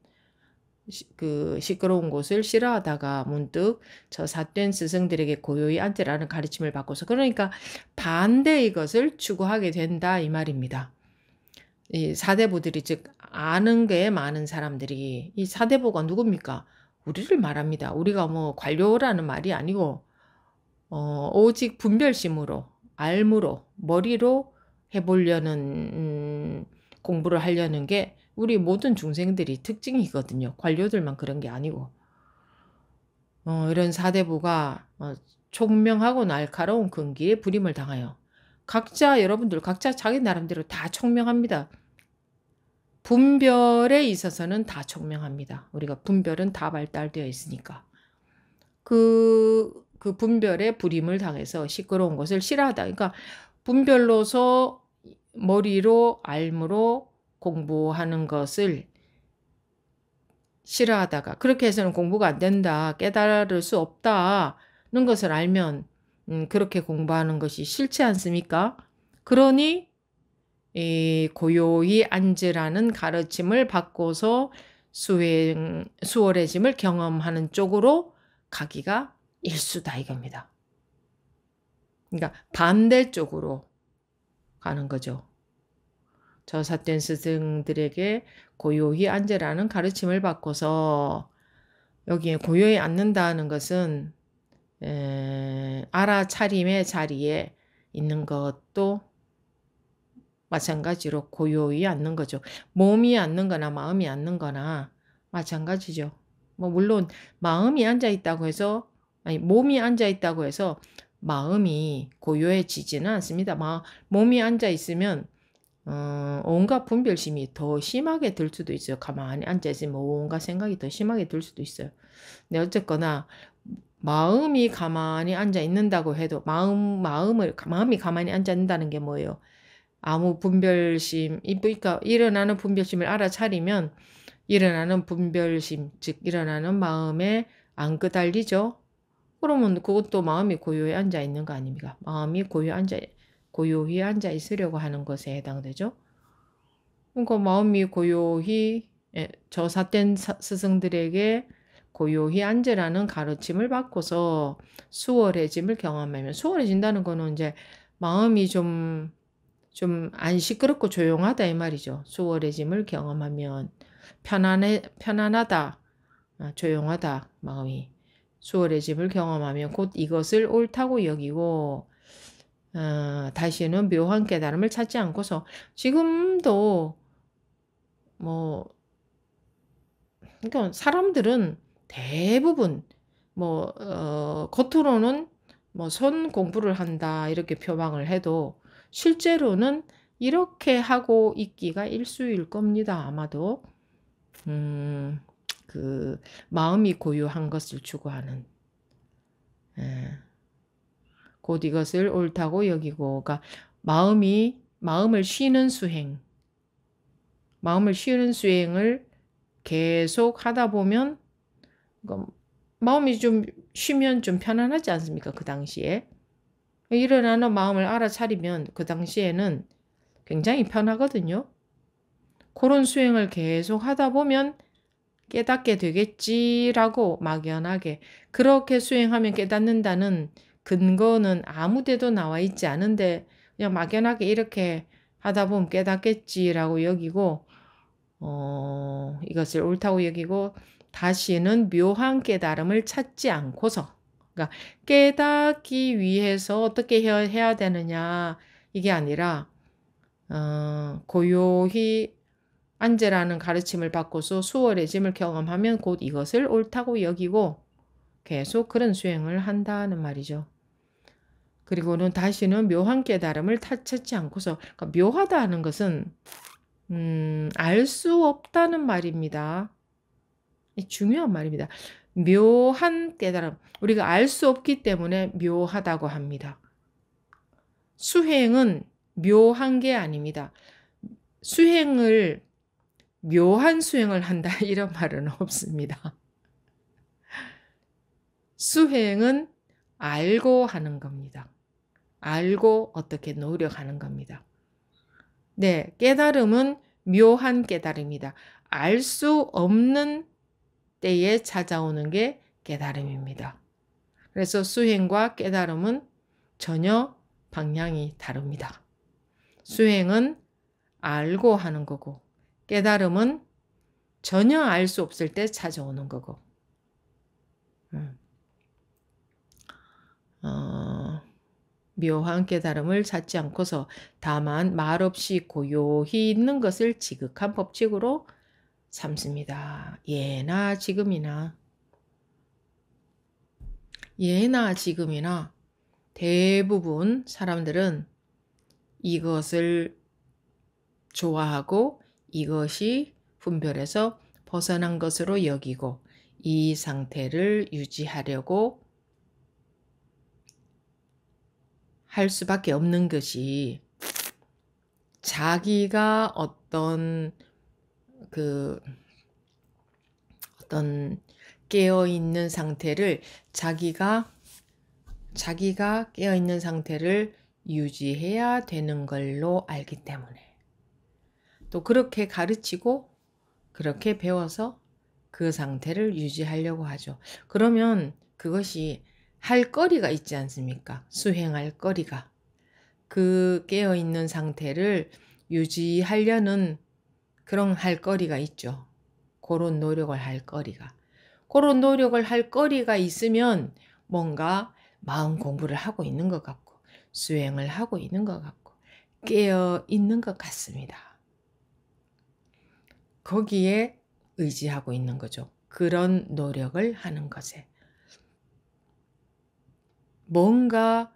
시끄러운 곳을 싫어하다가 문득 저 삿된 스승들에게 고요히 앉으라는 가르침을 받고서 그러니까 반대의 것을 추구하게 된다 이 말입니다. 이 사대부들이 즉 아는 게 많은 사람들이 이 사대부가 누굽니까? 우리를 말합니다. 우리가 뭐 관료라는 말이 아니고 오직 분별심으로 알무로 머리로 해보려는 공부를 하려는 게 우리 모든 중생들이 특징이거든요. 관료들만 그런 게 아니고 이런 사대부가 총명하고 날카로운 근기에 불임을 당하여 여러분들 각자 자기 나름대로 다 총명합니다. 분별에 있어서는 다 총명합니다. 우리가 분별은 다 발달되어 있으니까 그 분별에 불임을 당해서 시끄러운 것을 싫어하다. 그러니까 분별로서 머리로 알무로 공부하는 것을 싫어하다가 그렇게 해서는 공부가 안 된다. 깨달을 수 없다는 것을 알면 그렇게 공부하는 것이 싫지 않습니까? 그러니 고요히 앉으라는 가르침을 받고서 수월해짐을 경험하는 쪽으로 가기가 일수다 이겁니다. 그러니까 반대쪽으로 가는 거죠. 저삿된 스승들에게 고요히 앉으라는 가르침을 받고서 여기에 고요히 앉는다는 것은 알아차림의 자리에 있는 것도 마찬가지로 고요히 앉는 거죠. 몸이 앉는 거나 마음이 앉는 거나 마찬가지죠. 뭐 물론 마음이 앉아 있다고 해서 몸이 앉아 있다고 해서 마음이 고요해지지는 않습니다. 몸이 앉아 있으면 온갖 분별심이 더 심하게 들 수도 있어요. 가만히 앉아 있으면 온갖 생각이 더 심하게 들 수도 있어요. 근데 어쨌거나 마음이 가만히 앉아 있는다고 해도 마음이 가만히 앉아 있는다는 게 뭐예요? 아무 분별심, 그러니까 일어나는 분별심을 알아차리면 일어나는 분별심, 즉 일어나는 마음에 안 끄달리죠. 그러면 그것도 마음이 고요히 앉아 있는 거 아닙니까? 마음이 고요히 앉아 있으려고 하는 것에 해당되죠. 그러니까 마음이 고요히 저삿된 스승들에게 고요히 앉으라는 가르침을 받고서 수월해짐을 경험하면 수월해진다는 거는 이제 마음이 좀 안 시끄럽고 조용하다 이 말이죠. 수월해짐을 경험하면 편안하다, 조용하다 마음이 수월해짐을 경험하면 곧 이것을 옳다고 여기고 다시는 묘한 깨달음을 찾지 않고서 지금도 뭐 그러니까 사람들은 대부분 겉으로는 뭐 선 공부를 한다 이렇게 표방을 해도 실제로는 이렇게 하고 있기가 일수일 겁니다. 아마도 그 마음이 고요한 것을 추구하는. 예. 곧 이것을 옳다고 여기고, 그러니까 마음을 쉬는 수행, 마음을 쉬는 수행을 계속 하다 보면, 그러니까 마음이 좀 쉬면 좀 편안하지 않습니까? 그 당시에. 일어나는 마음을 알아차리면 그 당시에는 굉장히 편하거든요. 그런 수행을 계속 하다 보면 깨닫게 되겠지라고 막연하게, 그렇게 수행하면 깨닫는다는 근거는 아무 데도 나와 있지 않은데 그냥 막연하게 이렇게 하다 보면 깨닫겠지라고 여기고 이것을 옳다고 여기고 다시는 묘한 깨달음을 찾지 않고서, 그러니까 깨닫기 위해서 어떻게 해야 되느냐 이게 아니라 고요히 앉으라는 가르침을 받고서 수월해짐을 경험하면 곧 이것을 옳다고 여기고 계속 그런 수행을 한다는 말이죠. 그리고는 다시는 묘한 깨달음을 찾지 않고서, 그러니까 묘하다 하는 것은 알 수 없다는 말입니다. 중요한 말입니다. 묘한 깨달음, 우리가 알 수 없기 때문에 묘하다고 합니다. 수행은 묘한 게 아닙니다. 묘한 수행을 한다 이런 말은 없습니다. 수행은 알고 하는 겁니다. 알고 어떻게 노력하는 겁니다. 네, 깨달음은 묘한 깨달음이다. 알 수 없는 때에 찾아오는 게 깨달음입니다. 그래서 수행과 깨달음은 전혀 방향이 다릅니다. 수행은 알고 하는 거고, 깨달음은 전혀 알 수 없을 때 찾아오는 거고. 묘한 깨달음을 찾지 않고서 다만 말없이 고요히 있는 것을 지극한 법칙으로 삼습니다. 예나 지금이나 대부분 사람들은 이것을 좋아하고 이것이 분별에서 벗어난 것으로 여기고 이 상태를 유지하려고 할 수밖에 없는 것이, 자기가 어떤 깨어있는 상태를 자기가 깨어있는 상태를 유지해야 되는 걸로 알기 때문에, 또 그렇게 가르치고 그렇게 배워서 그 상태를 유지하려고 하죠. 그러면 그것이 할 거리가 있지 않습니까? 수행할 거리가. 그 깨어있는 상태를 유지하려는 그런 할 거리가 있죠. 그런 노력을 할 거리가. 그런 노력을 할 거리가 있으면 뭔가 마음 공부를 하고 있는 것 같고 수행을 하고 있는 것 같고 깨어 있는 것 같습니다. 거기에 의지하고 있는 거죠. 그런 노력을 하는 것에. 뭔가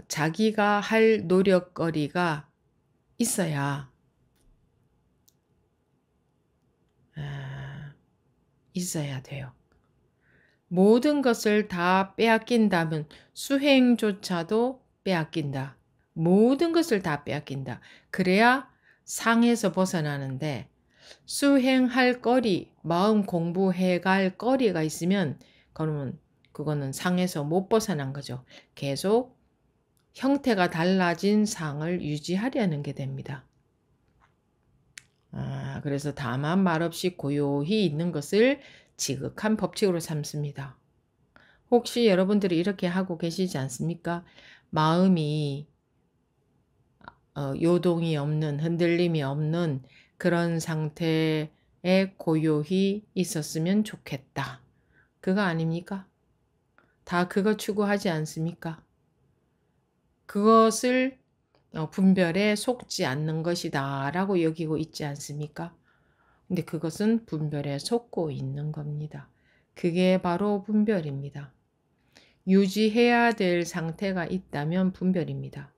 자기가 할 노력거리가 있어야 돼요. 모든 것을 다 빼앗긴다면 수행조차도 빼앗긴다. 모든 것을 다 빼앗긴다. 그래야 상에서 벗어나는데, 수행할 거리, 마음 공부해 갈 거리가 있으면 그러면 그거는 상에서 못 벗어난 거죠. 계속 형태가 달라진 상을 유지하려는 게 됩니다. 그래서 다만 말없이 고요히 있는 것을 지극한 법칙으로 삼습니다. 혹시 여러분들이 이렇게 하고 계시지 않습니까? 마음이 요동이 없는, 흔들림이 없는 그런 상태에 고요히 있었으면 좋겠다. 그거 아닙니까? 다 그거 추구하지 않습니까? 그것을 분별에 속지 않는 것이다 라고 여기고 있지 않습니까? 근데 그것은 분별에 속고 있는 겁니다. 그게 바로 분별입니다. 유지해야 될 상태가 있다면 분별입니다.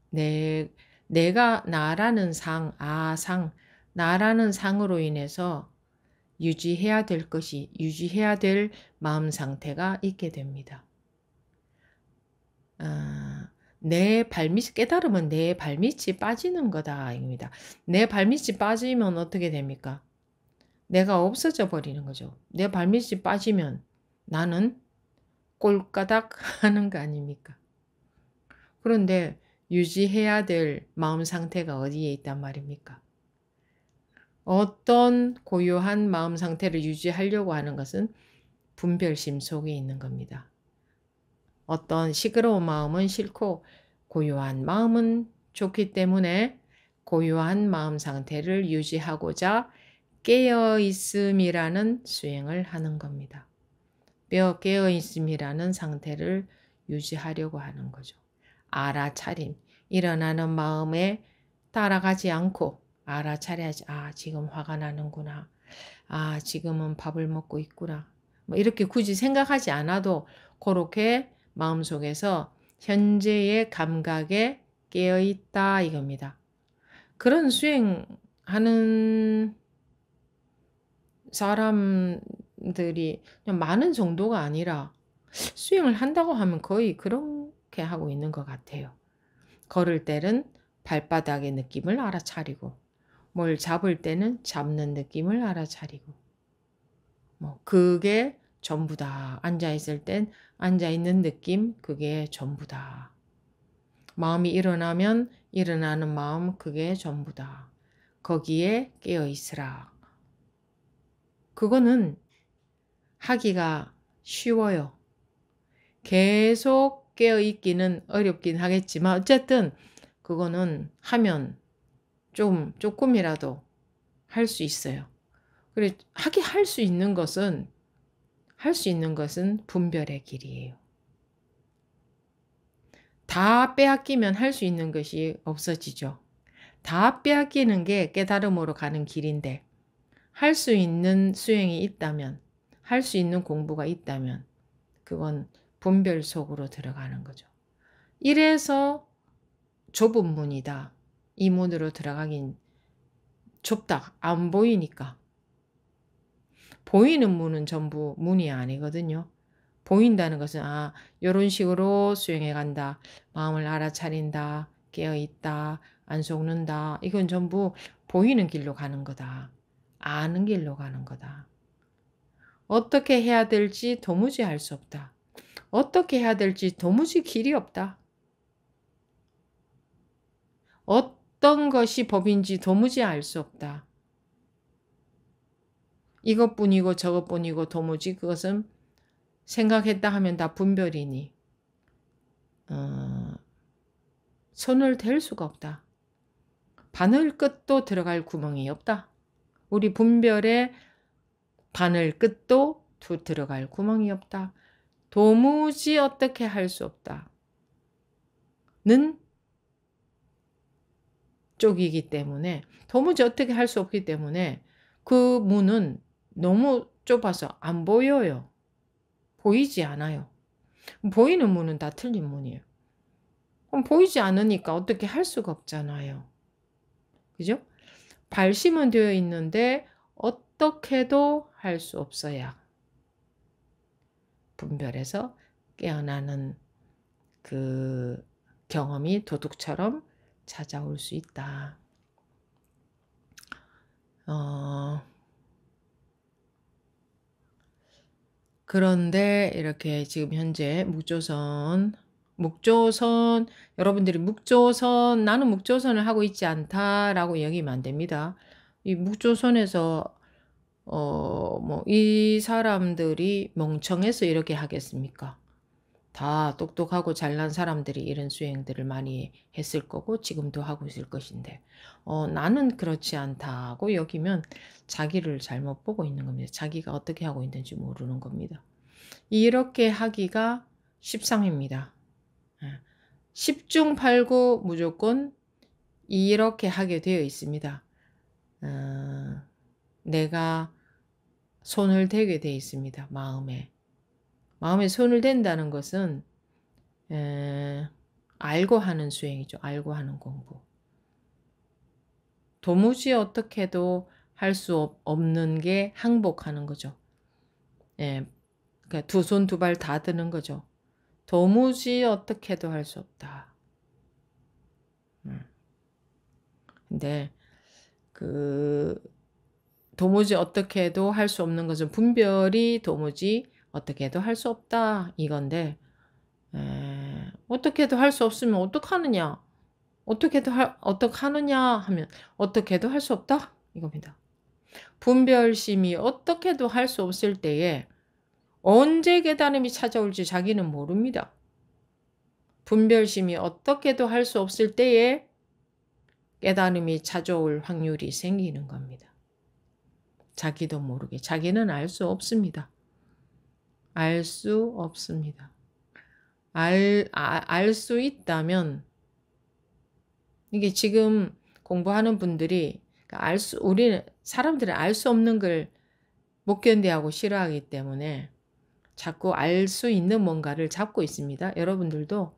내가 나라는 나라는 상으로 인해서 유지해야 될 마음 상태가 있게 됩니다. 깨달음은 내 발밑이 빠지는 거다, 입니다. 내 발밑이 빠지면 어떻게 됩니까? 내가 없어져 버리는 거죠. 내 발밑이 빠지면 나는 꼴까닥 하는 거 아닙니까? 그런데 유지해야 될 마음 상태가 어디에 있단 말입니까? 어떤 고요한 마음 상태를 유지하려고 하는 것은 분별심 속에 있는 겁니다. 어떤 시끄러운 마음은 싫고 고요한 마음은 좋기 때문에 고요한 마음 상태를 유지하고자 깨어있음이라는 수행을 하는 겁니다. 깨어있음이라는 상태를 유지하려고 하는 거죠. 알아차림, 일어나는 마음에 따라가지 않고 알아차려야지. 지금 화가 나는구나. 지금은 밥을 먹고 있구나. 뭐 이렇게 굳이 생각하지 않아도 그렇게 마음속에서 현재의 감각에 깨어있다 이겁니다. 그런 수행하는 사람들이 그냥 많은 정도가 아니라 수행을 한다고 하면 거의 그렇게 하고 있는 것 같아요. 걸을 때는 발바닥의 느낌을 알아차리고 뭘 잡을 때는 잡는 느낌을 알아차리고 뭐 그게 전부다. 앉아있을 땐 앉아있는 느낌 그게 전부다. 마음이 일어나면 일어나는 마음 그게 전부다. 거기에 깨어있으라. 그거는 하기가 쉬워요. 계속 깨어있기는 어렵긴 하겠지만 어쨌든 그거는 하면 조금이라도 할 수 있어요. 그래 할 수 있는 것은 분별의 길이에요. 다 빼앗기면 할 수 있는 것이 없어지죠. 다 빼앗기는 게 깨달음으로 가는 길인데 할 수 있는 수행이 있다면 할 수 있는 공부가 있다면 그건 분별 속으로 들어가는 거죠. 이래서 좁은 문이다. 이 문으로 들어가긴 좁다. 안 보이니까. 보이는 문은 전부 문이 아니거든요. 보인다는 것은 이런 식으로 수행해 간다. 마음을 알아차린다. 깨어있다. 안 속는다. 이건 전부 보이는 길로 가는 거다. 아는 길로 가는 거다. 어떻게 해야 될지 도무지 알 수 없다. 어떻게 해야 될지 도무지 길이 없다. 어떤 것이 법인지 도무지 알 수 없다. 이것뿐이고 저것뿐이고 도무지 그것은 생각했다 하면 다 분별이니 손을 댈 수가 없다. 바늘 끝도 들어갈 구멍이 없다. 우리 분별에 바늘 끝도 들어갈 구멍이 없다. 도무지 어떻게 할 수 없다. 는 쪽이기 때문에 도무지 어떻게 할 수 없기 때문에 그 문은 너무 좁아서 안 보여요. 보이지 않아요. 보이는 문은 다 틀린 문이에요. 그럼 보이지 않으니까 어떻게 할 수가 없잖아요. 그죠? 발심은 되어 있는데 어떻게도 할 수 없어야 분별해서 깨어나는 그 경험이 도둑처럼 찾아올 수 있다. 그런데 이렇게 지금 현재 묵조선 여러분들이 나는 묵조선을 하고 있지 않다라고 여기면 안 됩니다. 이 묵조선에서 뭐 이 사람들이 멍청해서 이렇게 하겠습니까? 다 똑똑하고 잘난 사람들이 이런 수행들을 많이 했을 거고 지금도 하고 있을 것인데 나는 그렇지 않다고 여기면 자기를 잘못 보고 있는 겁니다. 자기가 어떻게 하고 있는지 모르는 겁니다. 이렇게 하기가 십상입니다. 10중 8구 무조건 이렇게 하게 되어 있습니다. 내가 손을 대게 돼 있습니다. 마음에 손을 댄다는 것은 알고 하는 수행이죠. 알고 하는 공부. 도무지 어떻게도 할 수 없는 게 항복하는 거죠. 그러니까 두 손 두 발 다 드는 거죠. 도무지 어떻게도 할 수 없다. 근데 도무지 어떻게도 할 수 없는 것은 분별이 도무지 어떻게도 할 수 없다 이건데, 어떻게도 할 수 없으면 어떡하느냐? 어떡하느냐 하면 어떻게도 할 수 없다 이겁니다. 분별심이 어떻게도 할 수 없을 때에 언제 깨달음이 찾아올지 자기는 모릅니다. 분별심이 어떻게도 할 수 없을 때에 깨달음이 찾아올 확률이 생기는 겁니다. 자기도 모르게. 자기는 알 수 없습니다. 알 수 없습니다. 알 수 있다면, 이게 지금 공부하는 분들이 우리는 사람들은 알 수 없는 걸 못 견디하고 싫어하기 때문에 자꾸 알 수 있는 뭔가를 잡고 있습니다. 여러분들도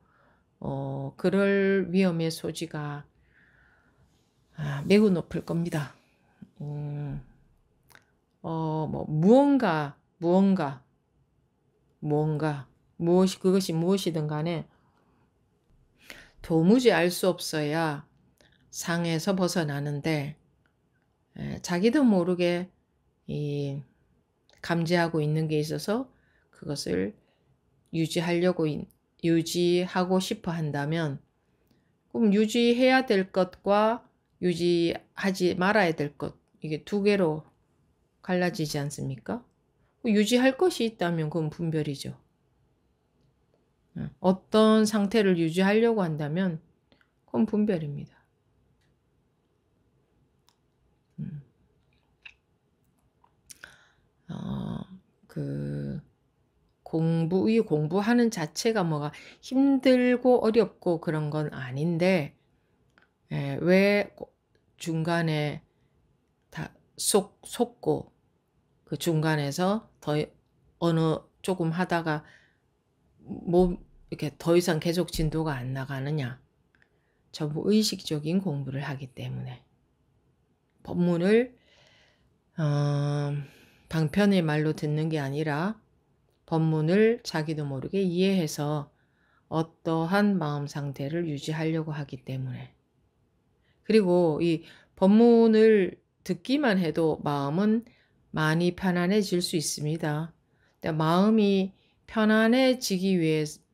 그럴 위험의 소지가 매우 높을 겁니다. 그것이 무엇이든 간에 도무지 알 수 없어야 상에서 벗어나는데, 자기도 모르게 감지하고 있는 게 있어서 그것을 유지하고 싶어 한다면, 그럼 유지해야 될 것과 유지하지 말아야 될 것, 이게 두 개로 갈라지지 않습니까? 유지할 것이 있다면 그건 분별이죠. 어떤 상태를 유지하려고 한다면 그건 분별입니다. 공부하는 자체가 뭐가 힘들고 어렵고 그런 건 아닌데, 왜 중간에 다 속고 그 중간에서 조금 하다가 이렇게 더 이상 계속 진도가 안 나가느냐? 전부 의식적인 공부를 하기 때문에. 법문을 방편의 말로 듣는 게 아니라 법문을 자기도 모르게 이해해서 어떠한 마음 상태를 유지하려고 하기 때문에. 그리고 이 법문을 듣기만 해도 마음은 많이 편안해질 수 있습니다. 마음이 편안해지기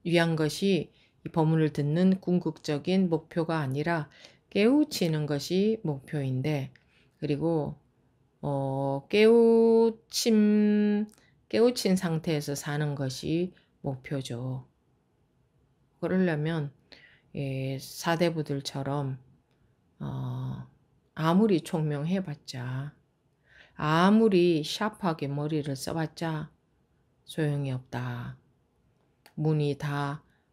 위한 것이 이 법문을 듣는 궁극적인 목표가 아니라 깨우치는 것이 목표인데, 그리고 깨우친 상태에서 사는 것이 목표죠. 그러려면 사대부들처럼 아무리 총명해봤자, 아무리 샤프하게 머리를 써봤자 소용이 없다.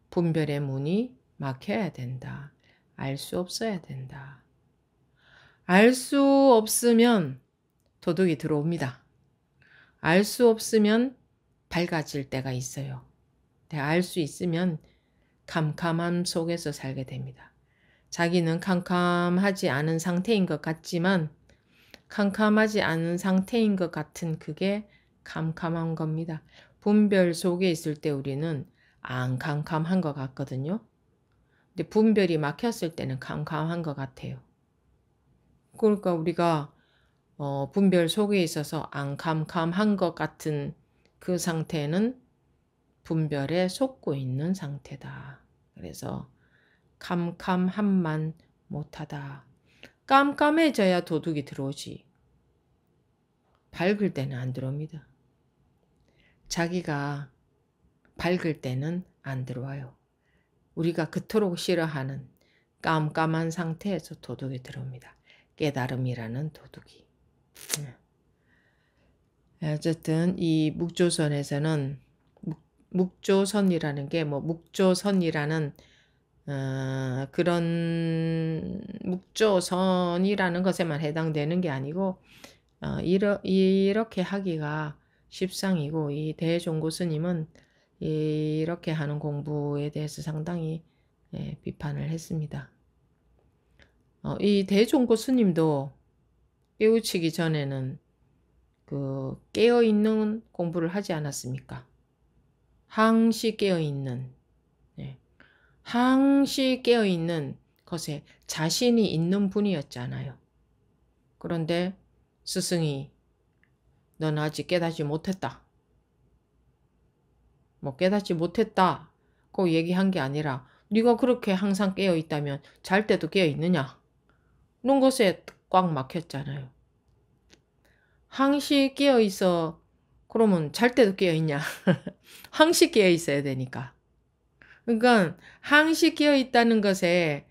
분별의 문이 막혀야 된다. 알 수 없어야 된다. 알 수 없으면 도둑이 들어옵니다. 알 수 없으면 밝아질 때가 있어요. 알 수 있으면 캄캄함 속에서 살게 됩니다. 자기는 캄캄하지 않은 상태인 것 같지만, 캄캄하지 않은 상태인 것 같은 그게 캄캄한 겁니다. 분별 속에 있을 때 우리는 안 캄캄한 것 같거든요. 근데 분별이 막혔을 때는 캄캄한 것 같아요. 그러니까 우리가 분별 속에 있어서 안 캄캄한 것 같은 그 상태는 분별에 속고 있는 상태다. 그래서 캄캄함만 못하다. 깜깜해져야 도둑이 들어오지. 밝을 때는 안 들어옵니다. 자기가 밝을 때는 안 들어와요. 우리가 그토록 싫어하는 깜깜한 상태에서 도둑이 들어옵니다. 깨달음이라는 도둑이. 어쨌든 이 묵조선에서는 묵조선이라는 게 묵조선이라는 그런 묵조선이라는 것에만 해당되는 게 아니고 이렇게 하기가 십상이고, 이 대종고 스님은 이렇게 하는 공부에 대해서 상당히 비판을 했습니다. 이 대종고 스님도 깨우치기 전에는 그 깨어있는 공부를 하지 않았습니까? 항시 깨어있는, 항시 깨어있는 것에 자신이 있는 분이었잖아요. 그런데 스승이 넌 아직 깨닫지 못했다. 뭐 깨닫지 못했다고 얘기한 게 아니라 네가 그렇게 항상 깨어있다면 잘 때도 깨어있느냐? 이런 것에 꽉 막혔잖아요. 항시 깨어있어. 그러면 잘 때도 깨어있냐? 항시 깨어있어야 되니까. 그러니까 항시 깨어있다는 것에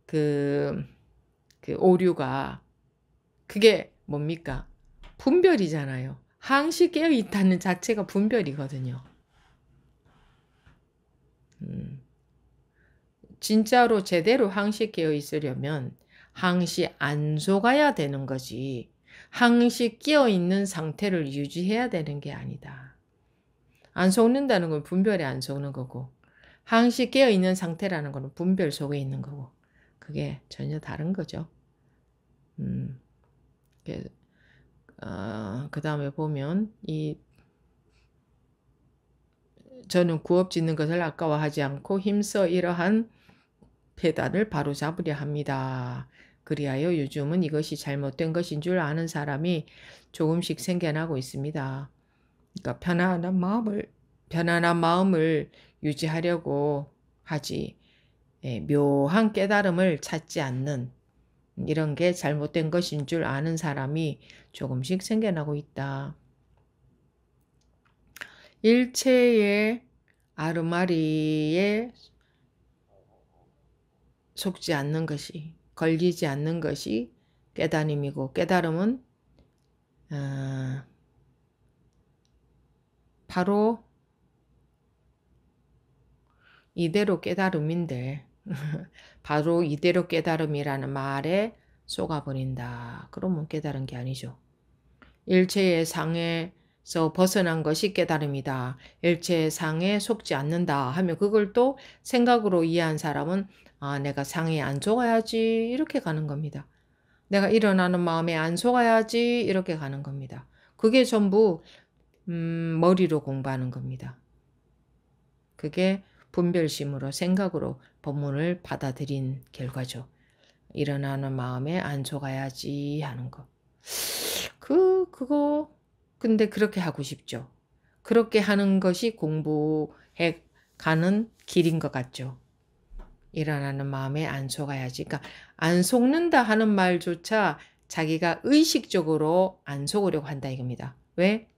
그 오류가 그게 뭡니까? 분별이잖아요. 항시 깨어있다는 자체가 분별이거든요. 진짜로 제대로 항시 깨어있으려면 항시 안 속아야 되는 거지. 항시 깨어있는 상태를 유지해야 되는 게 아니다. 안 속는다는 건 분별에 안 속는 거고, 항시 깨어있는 상태라는 거는 분별 속에 있는 거고, 그게 전혀 다른 거죠. 그 다음에 보면 저는 구업 짓는 것을 아까워하지 않고 힘써 이러한 배단을 바로잡으려 합니다. 그리하여 요즘은 이것이 잘못된 것인 줄 아는 사람이 조금씩 생겨나고 있습니다. 그러니까 편안한 마음을 유지하려고 하지, 묘한 깨달음을 찾지 않는 이런 게 잘못된 것인 줄 아는 사람이 조금씩 생겨나고 있다. 일체의 아르마리에 속지 않는 것이, 걸리지 않는 것이 깨달음이고, 깨달음은 바로 이대로 깨달음인데 바로 이대로 깨달음이라는 말에 속아버린다. 그러면 깨달은 게 아니죠. 일체의 상에서 벗어난 것이 깨달음이다. 일체의 상에 속지 않는다 하면 그걸 또 생각으로 이해한 사람은 내가 상에 안 속아야지 이렇게 가는 겁니다. 내가 일어나는 마음에 안 속아야지 이렇게 가는 겁니다. 그게 전부 머리로 공부하는 겁니다. 그게 분별심으로 생각으로 법문을 받아들인 결과죠. 일어나는 마음에 안 속아야지 하는 거. 그거 근데 그렇게 하고 싶죠. 그렇게 하는 것이 공부해 가는 길인 것 같죠. 일어나는 마음에 안 속아야지. 그러니까 안 속는다 하는 말조차 자기가 의식적으로 안 속으려고 한다 이겁니다. 왜?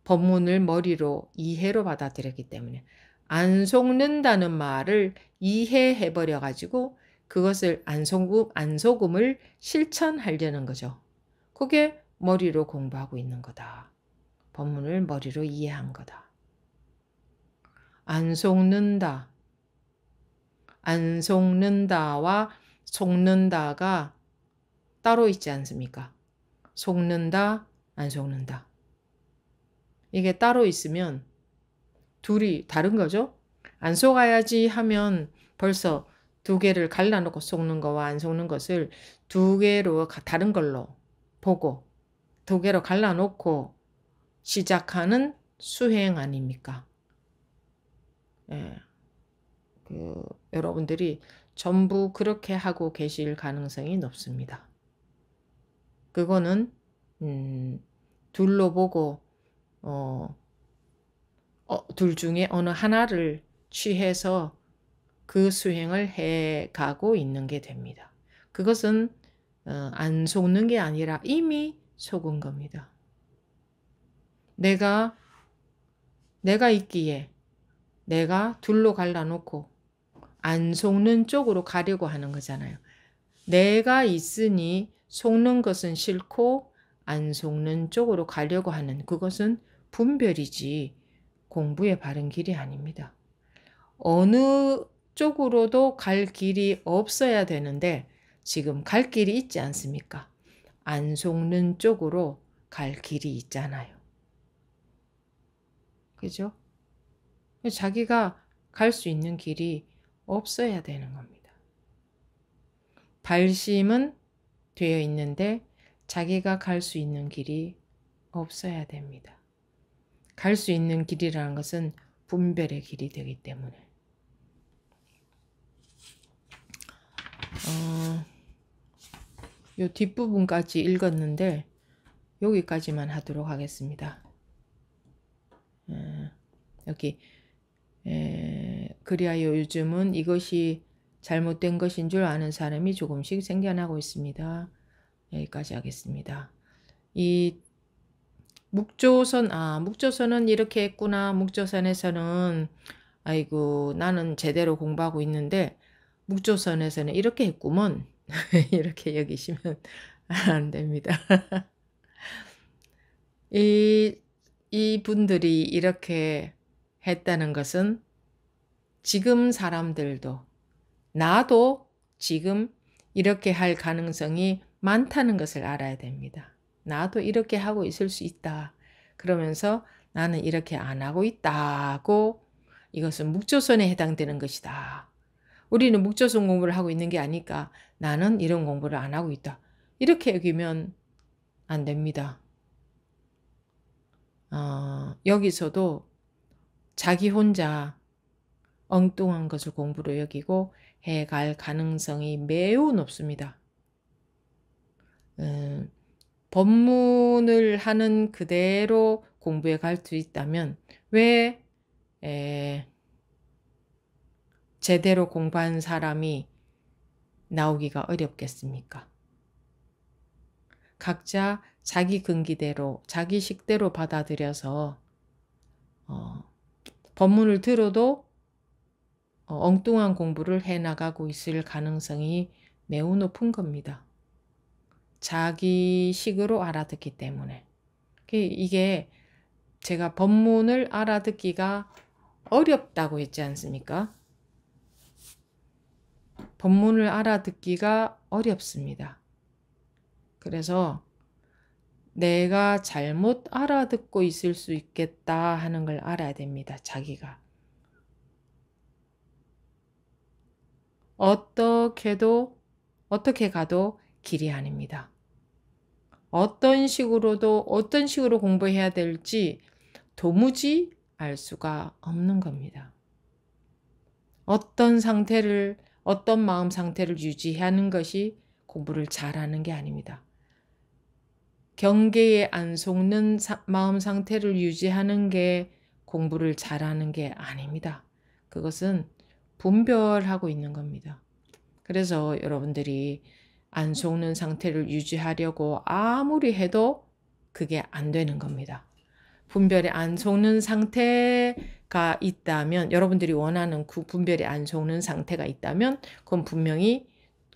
법문을 머리로 이해로 받아들였기 때문에. 안 속는다는 말을 이해해버려 가지고 그것을 안 속음을 실천하려는 거죠. 그게 머리로 공부하고 있는 거다. 법문을 머리로 이해한 거다. 안 속는다. 안 속는다와 속는다가 따로 있지 않습니까? 속는다, 안 속는다. 이게 따로 있으면 둘이 다른 거죠? 안 속아야지 하면 벌써 두 개를 갈라놓고 속는 거와 안 속는 것을 두 개로 다른 걸로 보고 두 개로 갈라놓고 시작하는 수행 아닙니까? 여러분들이 전부 그렇게 하고 계실 가능성이 높습니다. 그거는 둘로 보고 둘 중에 어느 하나를 취해서 그 수행을 해가고 있는 게 됩니다. 그것은 안 속는 게 아니라 이미 속은 겁니다. 내가 있기에 내가 둘로 갈라놓고 안 속는 쪽으로 가려고 하는 거잖아요. 내가 있으니 속는 것은 싫고 안 속는 쪽으로 가려고 하는 그것은 분별이지 공부의 바른 길이 아닙니다. 어느 쪽으로도 갈 길이 없어야 되는데 지금 갈 길이 있지 않습니까? 안 속는 쪽으로 갈 길이 있잖아요. 그죠? 자기가 갈 수 있는 길이 없어야 되는 겁니다. 발심은 되어 있는데 자기가 갈 수 있는 길이 없어야 됩니다. 갈 수 있는 길이라는 것은 분별의 길이 되기 때문에. 요 뒷부분까지 읽었는데 여기까지만 하도록 하겠습니다. 여기 그리하여 요즘은 이것이 잘못된 것인 줄 아는 사람이 조금씩 생겨나고 있습니다. 여기까지 하겠습니다. 이 묵조선은 이렇게 했구나. 묵조선에서는 아이고 나는 제대로 공부하고 있는데 묵조선에서는 이렇게 했구먼. 이렇게 여기시면 안 됩니다. 이 분들이 이렇게 했다는 것은 지금 사람들도 나도 지금 이렇게 할 가능성이 많다는 것을 알아야 됩니다. 나도 이렇게 하고 있을 수 있다. 그러면서 나는 이렇게 안 하고 있다고 이것은 묵조선에 해당되는 것이다. 우리는 묵조선 공부를 하고 있는 게 아니까 나는 이런 공부를 안 하고 있다. 이렇게 여기면 안 됩니다. 여기서도 자기 혼자 엉뚱한 것을 공부로 여기고 해갈 가능성이 매우 높습니다. 법문을 하는 그대로 공부해 갈 수 있다면 왜 제대로 공부한 사람이 나오기가 어렵겠습니까? 각자 자기 근기대로 자기 식대로 받아들여서 법문을 들어도 엉뚱한 공부를 해나가고 있을 가능성이 매우 높은 겁니다. 자기 식으로 알아듣기 때문에. 이게 제가 법문을 알아듣기가 어렵다고 했지 않습니까? 법문을 알아듣기가 어렵습니다. 그래서 내가 잘못 알아듣고 있을 수 있겠다 하는 걸 알아야 됩니다. 자기가. 어떻게 가도 길이 아닙니다. 어떤 식으로 공부해야 될지 도무지 알 수가 없는 겁니다. 어떤 마음 상태를 유지하는 것이 공부를 잘하는 게 아닙니다. 경계에 안 속는 마음 상태를 유지하는 게 공부를 잘하는 게 아닙니다. 그것은 분별하고 있는 겁니다. 그래서 여러분들이 안 속는 상태를 유지하려고 아무리 해도 그게 안 되는 겁니다. 분별이 안 속는 상태가 있다면, 여러분들이 원하는 그 분별이 안 속는 상태가 있다면 그건 분명히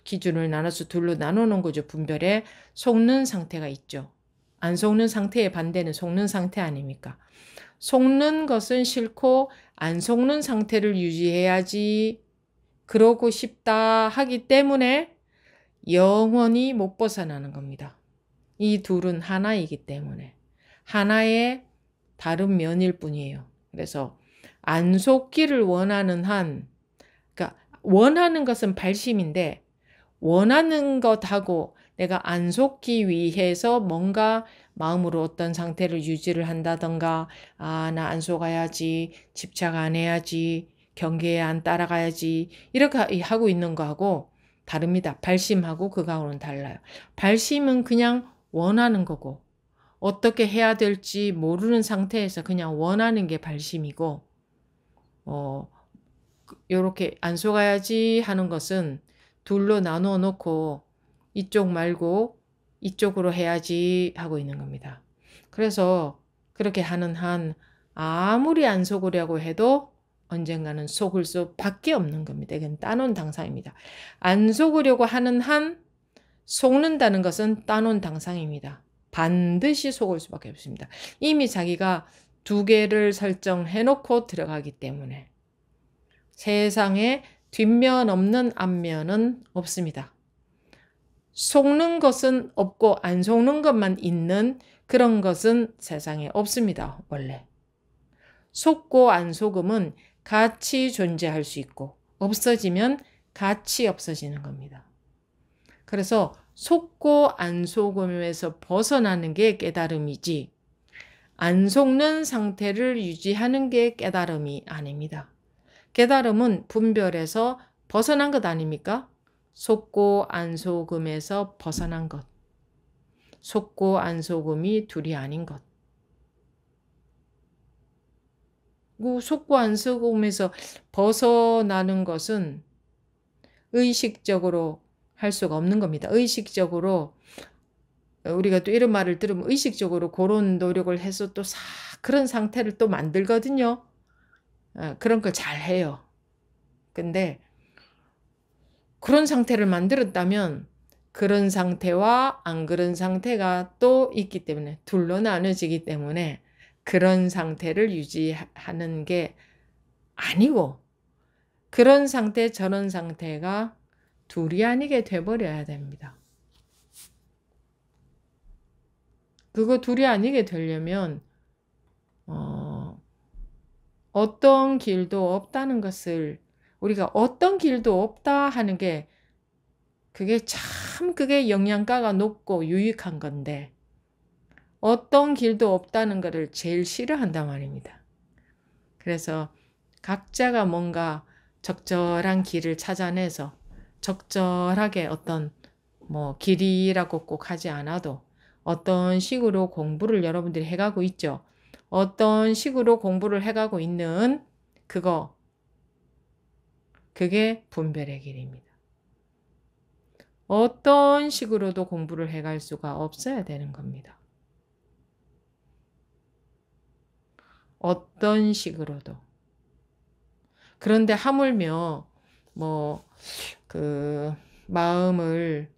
기준을 나눠서 둘로 나누는 거죠. 분별에 속는 상태가 있죠. 안 속는 상태의 반대는 속는 상태 아닙니까? 속는 것은 싫고 안 속는 상태를 유지해야지 그러고 싶다 하기 때문에 영원히 못 벗어나는 겁니다. 이 둘은 하나이기 때문에 하나의 다른 면일 뿐이에요. 그래서 안 속기를 원하는 그러니까 원하는 것은 발심인데 원하는 것하고 내가 안 속기 위해서 뭔가 마음으로 어떤 상태를 유지를 한다던가 나 안 속아야지, 집착 안 해야지, 경계에 안 따라가야지 이렇게 하고 있는 거하고 다릅니다. 발심하고 그거하고는 달라요. 발심은 그냥 원하는 거고 어떻게 해야 될지 모르는 상태에서 그냥 원하는 게 발심이고 요렇게 안 속아야지 하는 것은 둘로 나누어 놓고 이쪽 말고 이쪽으로 해야지 하고 있는 겁니다. 그래서 그렇게 하는 한 아무리 안 속으려고 해도 언젠가는 속을 수밖에 없는 겁니다. 이건 따놓은 당상입니다. 안 속으려고 하는 한 속는다는 것은 따놓은 당상입니다. 반드시 속을 수밖에 없습니다. 이미 자기가 두 개를 설정해 놓고 들어가기 때문에 세상에 뒷면 없는 앞면은 없습니다. 속는 것은 없고 안 속는 것만 있는 그런 것은 세상에 없습니다. 원래. 속고 안 속음은 같이 존재할 수 있고 없어지면 같이 없어지는 겁니다. 그래서 속고 안 속음에서 벗어나는 게 깨달음이지 안 속는 상태를 유지하는 게 깨달음이 아닙니다. 깨달음은 분별에서 벗어난 것 아닙니까? 속고 안 속음에서 벗어난 것. 속고 안 속음이 둘이 아닌 것. 속고 안 속음에서 벗어나는 것은 의식적으로 할 수가 없는 겁니다. 의식적으로 우리가 또 이런 말을 들으면 의식적으로 그런 노력을 해서 또 그런 상태를 또 만들거든요. 그런 걸 잘 해요. 근데 그런 상태를 만들었다면 그런 상태와 안 그런 상태가 또 있기 때문에 둘로 나눠지기 때문에 그런 상태를 유지하는 게 아니고 그런 상태 저런 상태가 둘이 아니게 돼버려야 됩니다. 그거 둘이 아니게 되려면 어떤 길도 없다는 것을 우리가 어떤 길도 없다 하는 게 그게 영양가가 높고 유익한 건데 어떤 길도 없다는 것을 제일 싫어한단 말입니다. 그래서 각자가 뭔가 적절한 길을 찾아내서 적절하게 어떤 길이라고 꼭 하지 않아도 어떤 식으로 공부를 여러분들이 해가고 있죠. 어떤 식으로 공부를 해가고 있는 그게 분별의 길입니다. 어떤 식으로도 공부를 해갈 수가 없어야 되는 겁니다. 어떤 식으로도. 그런데 하물며 마음을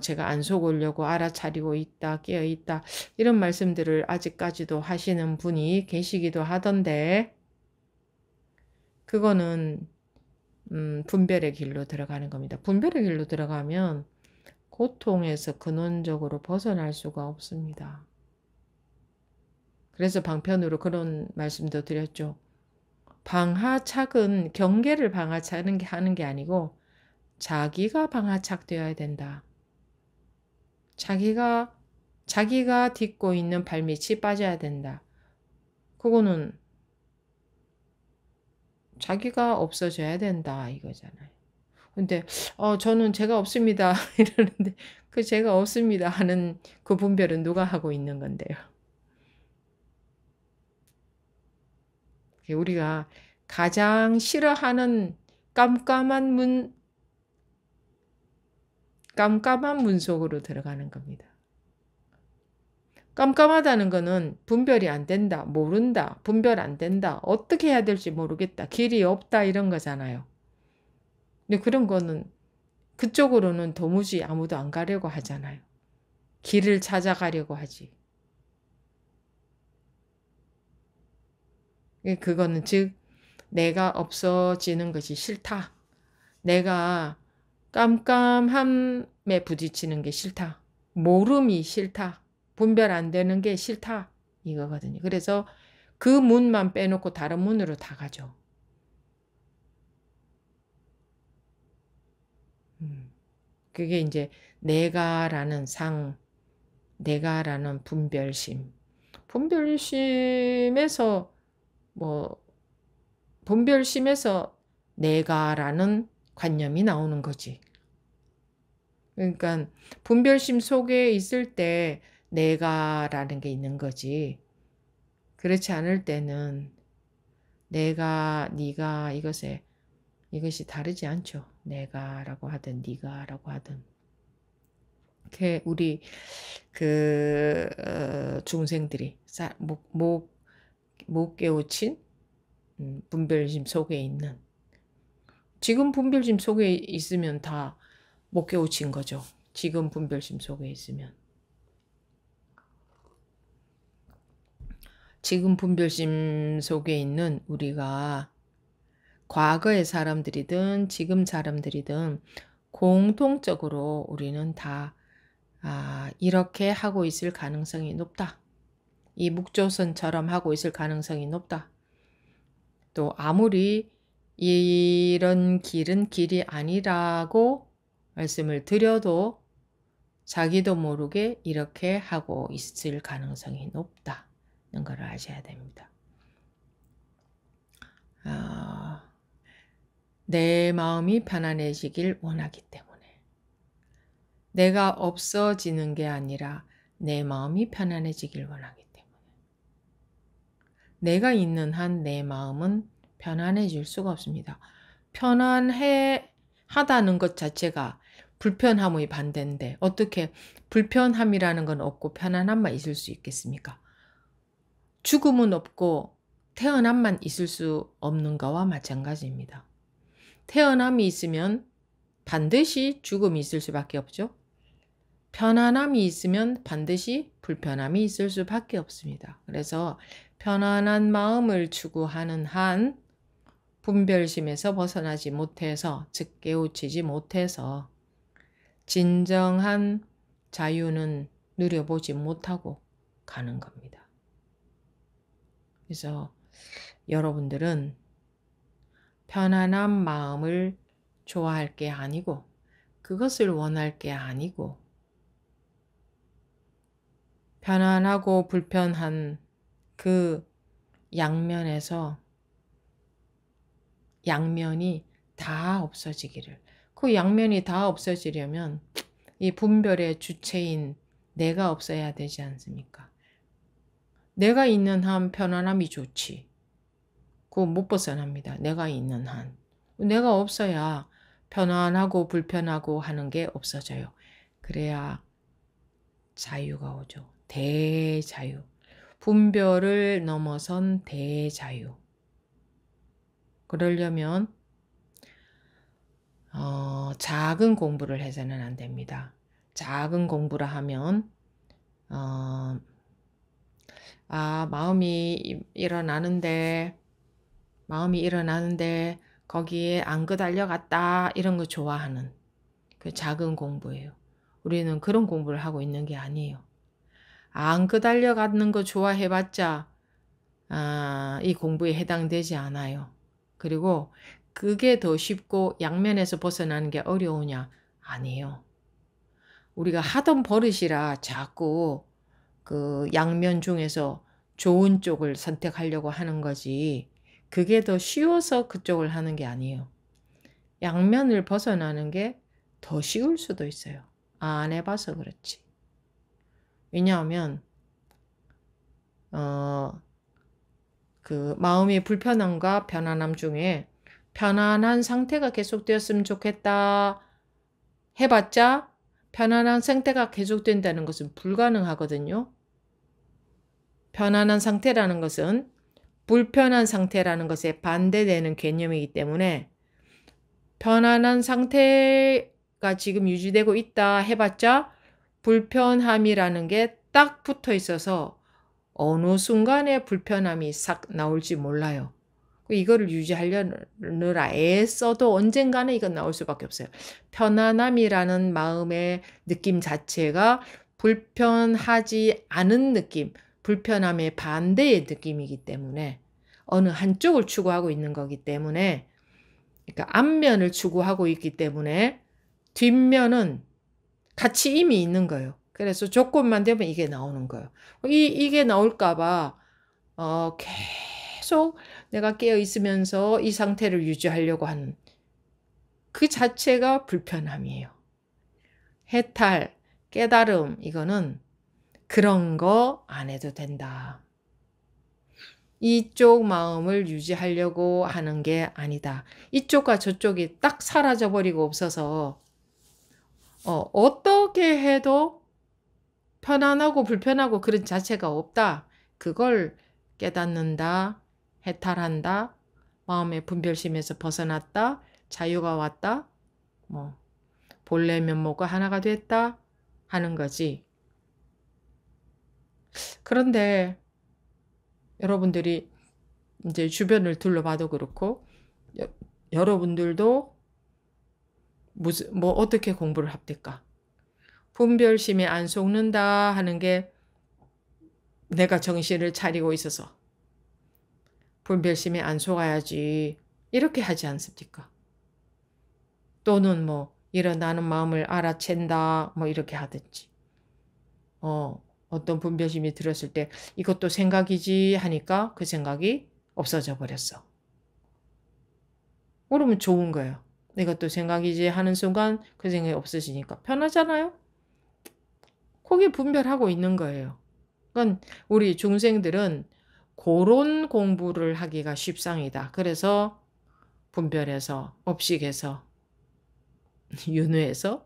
제가 안 속으려고 알아차리고 있다, 깨어 있다 이런 말씀들을 아직까지도 하시는 분이 계시기도 하던데 그거는 분별의 길로 들어가는 겁니다. 분별의 길로 들어가면 고통에서 근원적으로 벗어날 수가 없습니다. 그래서 방편으로 그런 말씀도 드렸죠. 방하착은 경계를 방하착하는 게 아니고 자기가 방하착되어야 된다. 자기가 딛고 있는 발밑이 빠져야 된다. 그거는 자기가 없어져야 된다 이거잖아요. 근데 저는 제가 없습니다 이러는데 그 제가 없습니다 하는 그 분별은 누가 하고 있는 건데요. 우리가 가장 싫어하는 깜깜한 문 속으로 들어가는 겁니다. 깜깜하다는 거는 분별이 안 된다, 모른다, 분별 안 된다, 어떻게 해야 될지 모르겠다, 길이 없다 이런 거잖아요. 근데 그런 거는 그쪽으로는 도무지 아무도 안 가려고 하잖아요. 길을 찾아가려고 하지. 그거는 즉 내가 없어지는 것이 싫다. 내가 깜깜함에 부딪히는 게 싫다. 모름이 싫다. 분별 안 되는 게 싫다. 이거거든요. 그래서 그 문만 빼놓고 다른 문으로 다 가죠. 그게 이제 내가라는 내가라는 분별심. 분별심에서 분별심에서 내가라는 관념이 나오는 거지. 그러니까 분별심 속에 있을 때 내가라는 게 있는 거지. 그렇지 않을 때는 내가, 네가 이것이 다르지 않죠. 내가라고 하든 네가라고 하든. 이렇게 우리 중생들이 못 깨우친 분별심 속에 있는 지금 분별심 속에 있으면 다 못 깨우친 거죠. 지금 분별심 속에 있으면. 지금 분별심 속에 있는 우리가 과거의 사람들이든 지금 사람들이든 공통적으로 우리는 다 이렇게 하고 있을 가능성이 높다. 이 묵조선처럼 하고 있을 가능성이 높다. 또 아무리 이런 길은 길이 아니라고 말씀을 드려도 자기도 모르게 이렇게 하고 있을 가능성이 높다는 걸 아셔야 됩니다. 내 마음이 편안해지길 원하기 때문에. 내가 없어지는 게 아니라 내 마음이 편안해지길 원하기 때문에. 내가 있는 한 내 마음은 편안해질 수가 없습니다. 편안하다는 것 자체가 불편함의 반대인데 어떻게 불편함이라는 건 없고 편안함만 있을 수 있겠습니까? 죽음은 없고 태어남만 있을 수 없는 거와 마찬가지입니다. 태어남이 있으면 반드시 죽음이 있을 수밖에 없죠. 편안함이 있으면 반드시 불편함이 있을 수밖에 없습니다. 그래서 편안한 마음을 추구하는 한 분별심에서 벗어나지 못해서, 즉 깨우치지 못해서 진정한 자유는 누려보지 못하고 가는 겁니다. 그래서 여러분들은 편안한 마음을 좋아할 게 아니고 그것을 원할 게 아니고 편안하고 불편한 그 양면에서 양면이 다 없어지기를. 그 양면이 다 없어지려면 이 분별의 주체인 내가 없어야 되지 않습니까? 내가 있는 한 편안함이 좋지. 그거 못 벗어납니다. 내가 있는 한. 내가 없어야 편안하고 불편하고 하는 게 없어져요. 그래야 자유가 오죠. 대자유. 분별을 넘어선 대자유. 그러려면 작은 공부를 해서는 안 됩니다. 작은 공부를 하면 마음이 일어나는데 거기에 안 그달려갔다 이런 거 좋아하는 그 작은 공부예요. 우리는 그런 공부를 하고 있는 게 아니에요. 안 그달려가는 거 좋아해봤자 이 공부에 해당되지 않아요. 그리고 그게 더 쉽고 양면에서 벗어나는 게 어려우냐? 아니에요. 우리가 하던 버릇이라 자꾸 그 양면 중에서 좋은 쪽을 선택하려고 하는 거지. 그게 더 쉬워서 그쪽을 하는 게 아니에요. 양면을 벗어나는 게 더 쉬울 수도 있어요. 안 해봐서 그렇지. 왜냐하면 그 마음의 불편함과 편안함 중에 편안한 상태가 계속되었으면 좋겠다 해봤자 편안한 상태가 계속된다는 것은 불가능하거든요. 편안한 상태라는 것은 불편한 상태라는 것에 반대되는 개념이기 때문에 편안한 상태가 지금 유지되고 있다 해봤자 불편함이라는 게 딱 붙어 있어서 어느 순간에 불편함이 싹 나올지 몰라요. 이거를 유지하려느라 애써도 언젠가는 이건 나올 수밖에 없어요. 편안함이라는 마음의 느낌 자체가 불편하지 않은 느낌, 불편함의 반대의 느낌이기 때문에 어느 한쪽을 추구하고 있는 거기 때문에 그러니까 앞면을 추구하고 있기 때문에 뒷면은 같이 이미 있는 거예요. 그래서 조건만 되면 이게 나오는 거예요. 이게 나올까 봐 계속 내가 깨어 있으면서 이 상태를 유지하려고 하는 그 자체가 불편함이에요. 해탈, 깨달음 이거는 그런 거 안 해도 된다. 이쪽 마음을 유지하려고 하는 게 아니다. 이쪽과 저쪽이 딱 사라져버리고 없어서 어떻게 해도 편안하고 불편하고 그런 자체가 없다. 그걸 깨닫는다. 해탈한다. 마음의 분별심에서 벗어났다. 자유가 왔다. 본래 면모가 하나가 됐다. 하는 거지. 그런데 여러분들이 이제 주변을 둘러봐도 그렇고 여러분들도 뭐 어떻게 공부를 합니까? 분별심이 안 속는다 하는 게 내가 정신을 차리고 있어서 분별심이 안 속아야지 이렇게 하지 않습니까? 또는 뭐 일어나는 마음을 알아챈다 뭐 이렇게 하든지 어떤 분별심이 들었을 때 이것도 생각이지 하니까 그 생각이 없어져 버렸어. 그러면 좋은 거예요. 이것도 생각이지 하는 순간 그 생각이 없어지니까 편하잖아요. 거기에 분별하고 있는 거예요. 그러니까 우리 중생들은 그런 공부를 하기가 쉽상이다. 그래서 분별해서 업식해서 윤회에서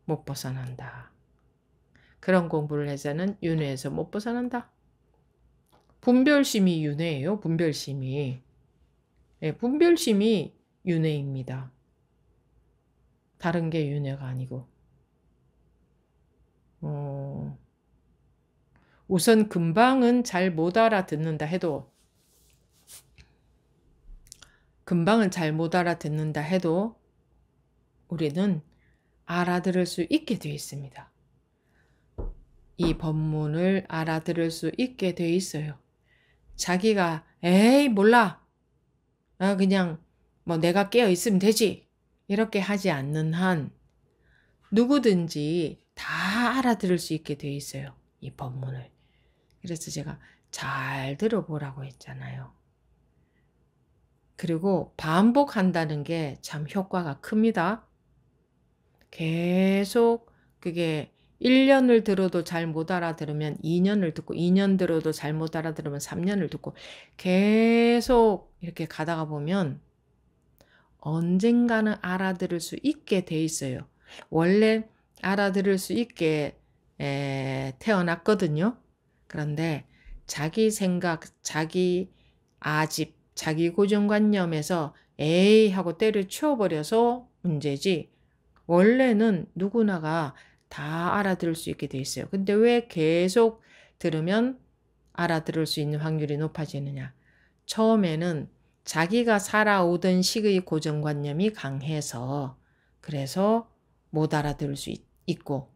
못 벗어난다. 그런 공부를 해서는 윤회에서 못 벗어난다. 분별심이 윤회예요. 분별심이. 네, 분별심이 윤회입니다. 다른 게 윤회가 아니고. 우선 금방은 잘 못 알아듣는다 해도 우리는 알아들을 수 있게 되어 있습니다. 이 법문을 알아들을 수 있게 되어 있어요. 자기가 에이 몰라 그냥 뭐 내가 깨어 있으면 되지 이렇게 하지 않는 한 누구든지 다 알아들을 수 있게 되어 있어요. 이 법문을. 그래서 제가 잘 들어보라고 했잖아요. 그리고 반복한다는 게 참 효과가 큽니다. 계속 그게 1년을 들어도 잘 못 알아들으면 2년을 듣고 2년 들어도 잘 못 알아들으면 3년을 듣고 계속 이렇게 가다가 보면 언젠가는 알아들을 수 있게 돼 있어요. 원래 알아들을 수 있게 태어났거든요. 그런데 자기 생각, 자기 아집, 자기 고정관념에서 에이 하고 때려치워버려서 문제지 원래는 누구나가 다 알아들을 수 있게 돼 있어요. 근데 왜 계속 들으면 알아들을 수 있는 확률이 높아지느냐. 처음에는 자기가 살아오던 식의 고정관념이 강해서 그래서 못 알아들을 수 있고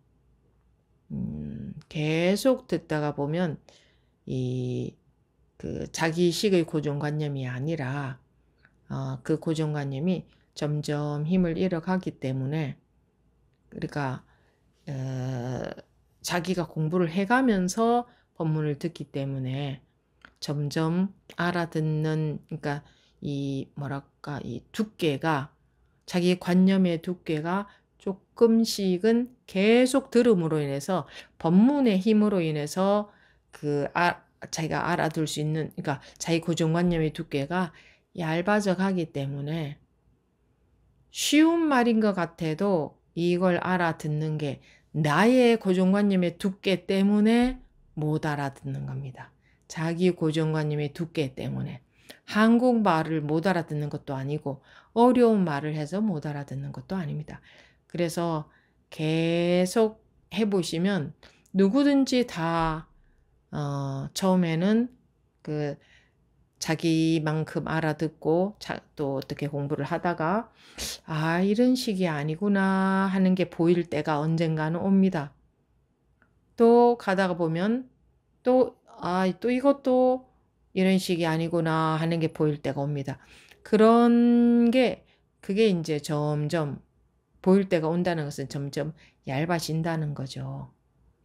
계속 듣다가 보면 그 자기 식의 고정관념이 아니라 그 고정관념이 점점 힘을 잃어가기 때문에 그러니까 자기가 공부를 해가면서 법문을 듣기 때문에 점점 알아듣는 그러니까 이 두께가 자기 관념의 두께가 조금씩은 계속 들음으로 인해서 법문의 힘으로 인해서 자기가 알아둘 수 있는 그러니까 자기 고정관념의 두께가 얇아져 가기 때문에 쉬운 말인 것 같아도 이걸 알아듣는 게 나의 고정관념의 두께 때문에 못 알아듣는 겁니다. 자기 고정관념의 두께 때문에 한국말을 못 알아듣는 것도 아니고 어려운 말을 해서 못 알아듣는 것도 아닙니다. 그래서 계속 해보시면 누구든지 다 처음에는 자기만큼 알아듣고 또 어떻게 공부를 하다가 이런 식이 아니구나 하는 게 보일 때가 언젠가는 옵니다. 또 가다가 보면 또 이것도 이런 식이 아니구나 하는 게 보일 때가 옵니다. 그게 이제 점점 보일 때가 온다는 것은 점점 얇아진다는 거죠.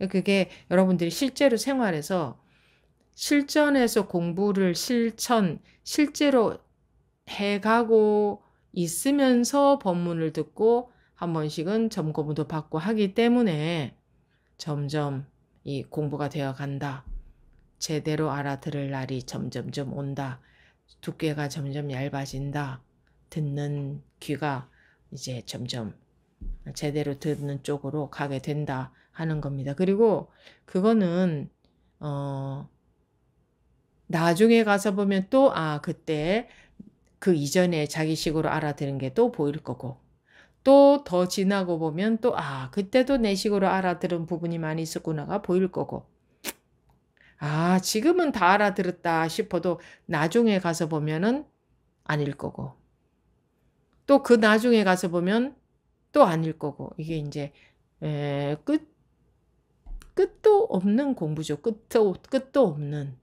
그게 여러분들이 실제로 생활에서 실전에서 공부를 실제로 해가고 있으면서 법문을 듣고 한 번씩은 점검도 받고 하기 때문에 점점 이 공부가 되어 간다. 제대로 알아들을 날이 점점점 온다. 두께가 점점 얇아진다. 듣는 귀가 이제 점점 제대로 듣는 쪽으로 가게 된다 하는 겁니다. 그리고 그거는 나중에 가서 보면 또 그때 그 이전에 자기식으로 알아들은 게 또 보일 거고 또 더 지나고 보면 또 그때도 내 식으로 알아들은 부분이 많이 있었구나가 보일 거고 지금은 다 알아들었다 싶어도 나중에 가서 보면은 아닐 거고 또 그 나중에 가서 보면 또 아닐 거고 이게 이제 끝도 없는 공부죠. 끝도 없는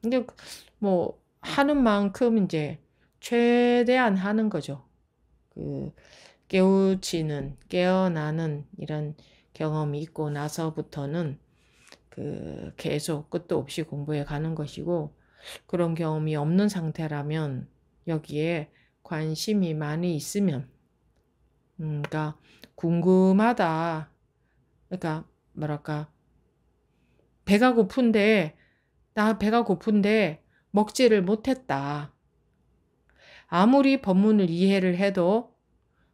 근데 뭐 하는 만큼 이제 최대한 하는 거죠. 깨어나는 이런 경험이 있고 나서부터는 계속 끝도 없이 공부해 가는 것이고, 그런 경험이 없는 상태라면 여기에 관심이 많이 있으면, 그러니까 궁금하다. 그러니까 뭐랄까, 나 배가 고픈데 먹지를 못했다. 아무리 법문을 이해를 해도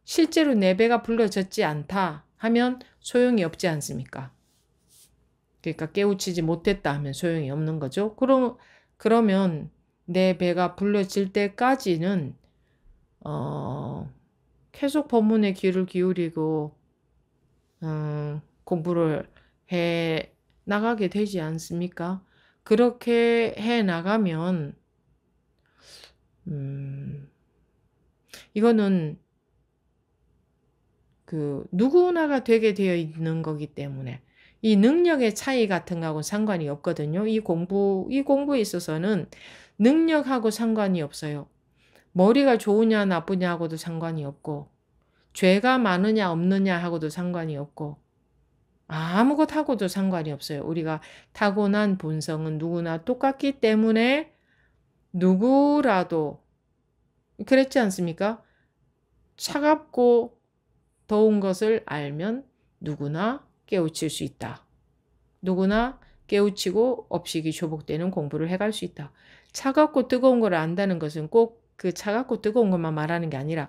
실제로 내 배가 불러졌지 않다 하면 소용이 없지 않습니까? 그러니까 깨우치지 못했다 하면 소용이 없는 거죠. 그러면 내 배가 불러질 때까지는 계속 법문에 귀를 기울이고 공부를 해 나가게 되지 않습니까? 그렇게 해 나가면 이거는 누구나가 되게 되어 있는 거기 때문에 이 능력의 차이 같은 거하고 상관이 없거든요. 이 공부에 있어서는 능력하고 상관이 없어요. 머리가 좋으냐 나쁘냐하고도 상관이 없고, 죄가 많으냐 없느냐 하고도 상관이 없고, 아무것하고도 상관이 없어요. 우리가 타고난 본성은 누구나 똑같기 때문에 누구라도, 그랬지 않습니까? 차갑고 더운 것을 알면 누구나 깨우칠 수 있다. 누구나 깨우치고 업식이 조복되는 공부를 해갈 수 있다. 차갑고 뜨거운 걸 안다는 것은 꼭 그 차갑고 뜨거운 것만 말하는 게 아니라